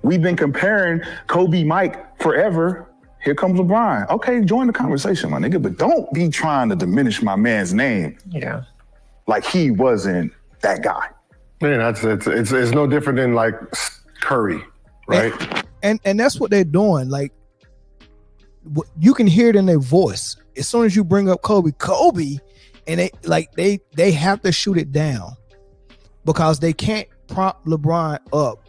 We've been comparing Kobe, Mike forever. Here comes LeBron. Okay, join the conversation, my nigga, but don't be trying to diminish my man's name. Yeah. Like he wasn't that guy. Man, it's no different than like Curry, right? And that's what they're doing. Like, you can hear it in their voice. As soon as you bring up Kobe, and they have to shoot it down because they can't prompt LeBron up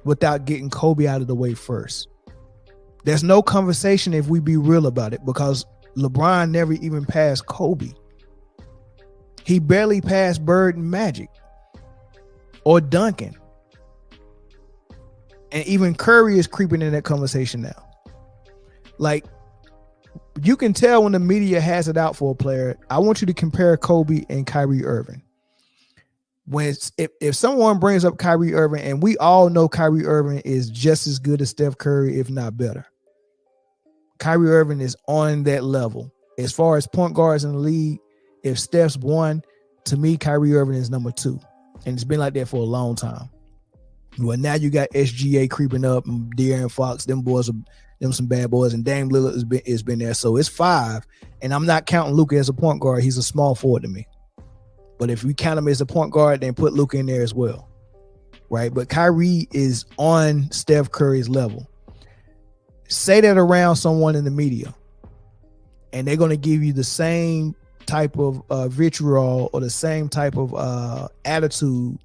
without getting Kobe out of the way first. There's no conversation if we be real about it because LeBron never even passed Kobe. He barely passed Bird and Magic or Duncan. And even Curry is creeping in that conversation now. Like, you can tell when the media has it out for a player. I want you to compare Kobe and Kyrie Irving. If someone brings up Kyrie Irving, and we all know Kyrie Irving is just as good as Steph Curry, if not better. Kyrie Irving is on that level. As far as point guards in the league, if Steph's 1, to me, Kyrie Irving is number 2. And it's been like that for a long time. Well, now you got SGA creeping up, and De'Aaron Fox, them some bad boys, and Dame Lillard has been there. So it's 5. And I'm not counting Luka as a point guard. He's a small forward to me. But if we count him as a point guard, then put Luka in there as well. Right? But Kyrie is on Steph Curry's level. Say that around someone in the media, and they're going to give you the same type of vitriol or the same type of attitude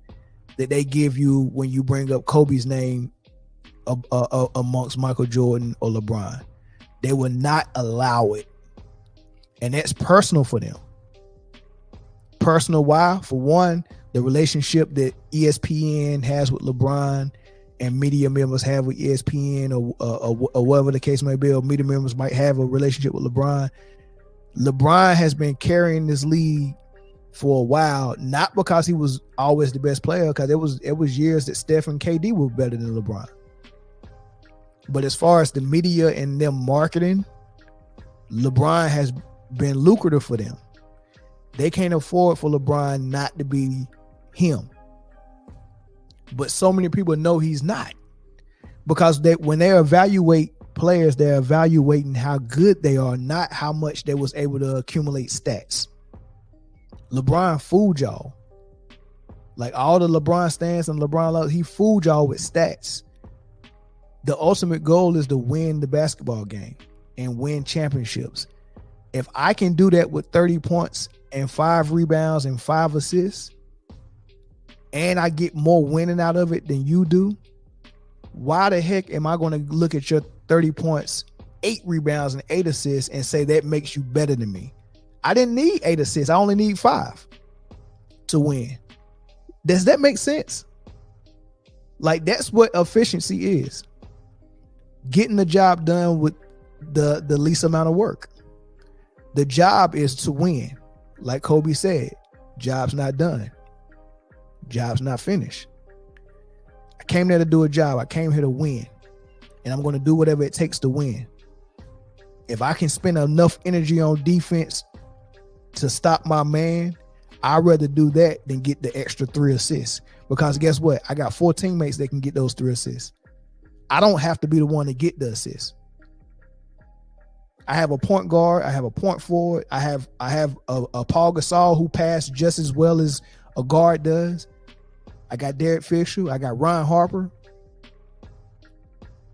that they give you when you bring up Kobe's name amongst Michael Jordan or LeBron. They will not allow it. And that's personal for them. Personal why? For one, the relationship that ESPN has with LeBron and media members have with ESPN or whatever the case may be, or media members might have a relationship with LeBron. LeBron has been carrying this league for a while, not because he was always the best player, because it was years that Steph and KD were better than LeBron. But as far as the media and them marketing, LeBron has been lucrative for them. They can't afford for LeBron not to be him. But so many people know he's not, because when they evaluate players, they're evaluating how good they are, not how much they was able to accumulate stats. LeBron fooled y'all. Like all the LeBron stands and LeBron loves, he fooled y'all with stats. The ultimate goal is to win the basketball game and win championships. If I can do that with 30 points and 5 rebounds and 5 assists, and I get more winning out of it than you do, why the heck am I going to look at your 30 points, 8 rebounds, and 8 assists and say that makes you better than me? I didn't need 8 assists. I only need 5 to win. Does that make sense? Like, that's what efficiency is. Getting the job done with the least amount of work. The job is to win. Like Kobe said, job's not done. Job's not finished. I came there to do a job. I came here to win. And I'm going to do whatever it takes to win. If I can spend enough energy on defense to stop my man, I'd rather do that than get the extra 3 assists. Because guess what? I got 4 teammates that can get those 3 assists. I don't have to be the one to get the assist. I have a point guard. I have a point forward. I have a Paul Gasol who passed just as well as a guard does. I got Derek Fisher. I got Ron Harper.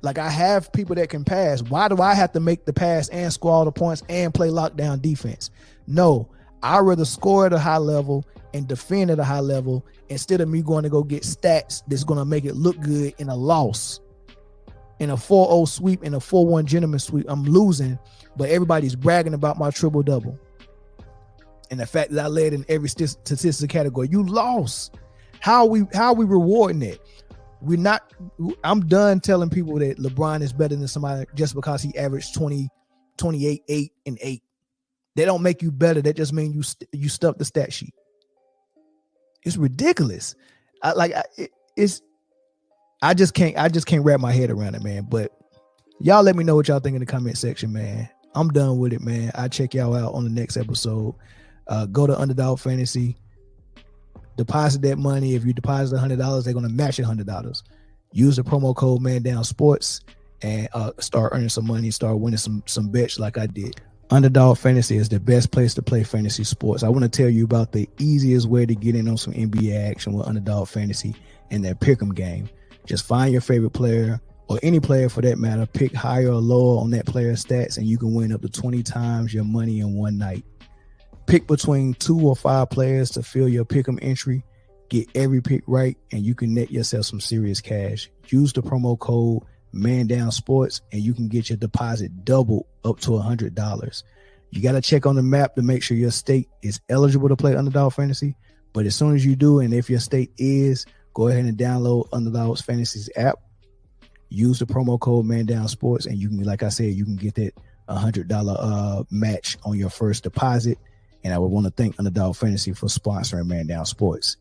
Like, I have people that can pass. Why do I have to make the pass and score all the points and play lockdown defense? No, I'd rather score at a high level and defend at a high level instead of me going to go get stats that's going to make it look good in a loss. In a 4-0 sweep, in a 4-1 gentleman sweep, I'm losing, but everybody's bragging about my triple-double. And the fact that I led in every statistical category. You lost. How are we rewarding it? We're not. I'm done telling people that LeBron is better than somebody just because he averaged 20, 28, 8, and 8. They don't make you better. That just means you stuck the stat sheet. It's ridiculous. I just can't wrap my head around it, man. But y'all let me know what y'all think in the comment section, man. I'm done with it, man. I'll check y'all out on the next episode. Go to Underdog Fantasy. Deposit that money. If you deposit $100, they're going to match $100. Use the promo code ManDownSports and start earning some money, start winning some bets like I did. Underdog Fantasy is the best place to play fantasy sports. I want to tell you about the easiest way to get in on some NBA action with Underdog Fantasy and their pick'em game. Just find your favorite player, or any player for that matter, pick higher or lower on that player's stats, and you can win up to 20 times your money in one night. Pick between 2 or 5 players to fill your pick'em entry. Get every pick right, and you can net yourself some serious cash. Use the promo code ManDownSports, and you can get your deposit doubled up to $100. You got to check on the map to make sure your state is eligible to play Underdog Fantasy. But as soon as you do, and if your state is, go ahead and download Underdog Fantasy's app. Use the promo code ManDownSports, and you can, like I said, you can get that $100 match on your first deposit. And I would want to thank Underdog Fantasy for sponsoring Man Down Sports.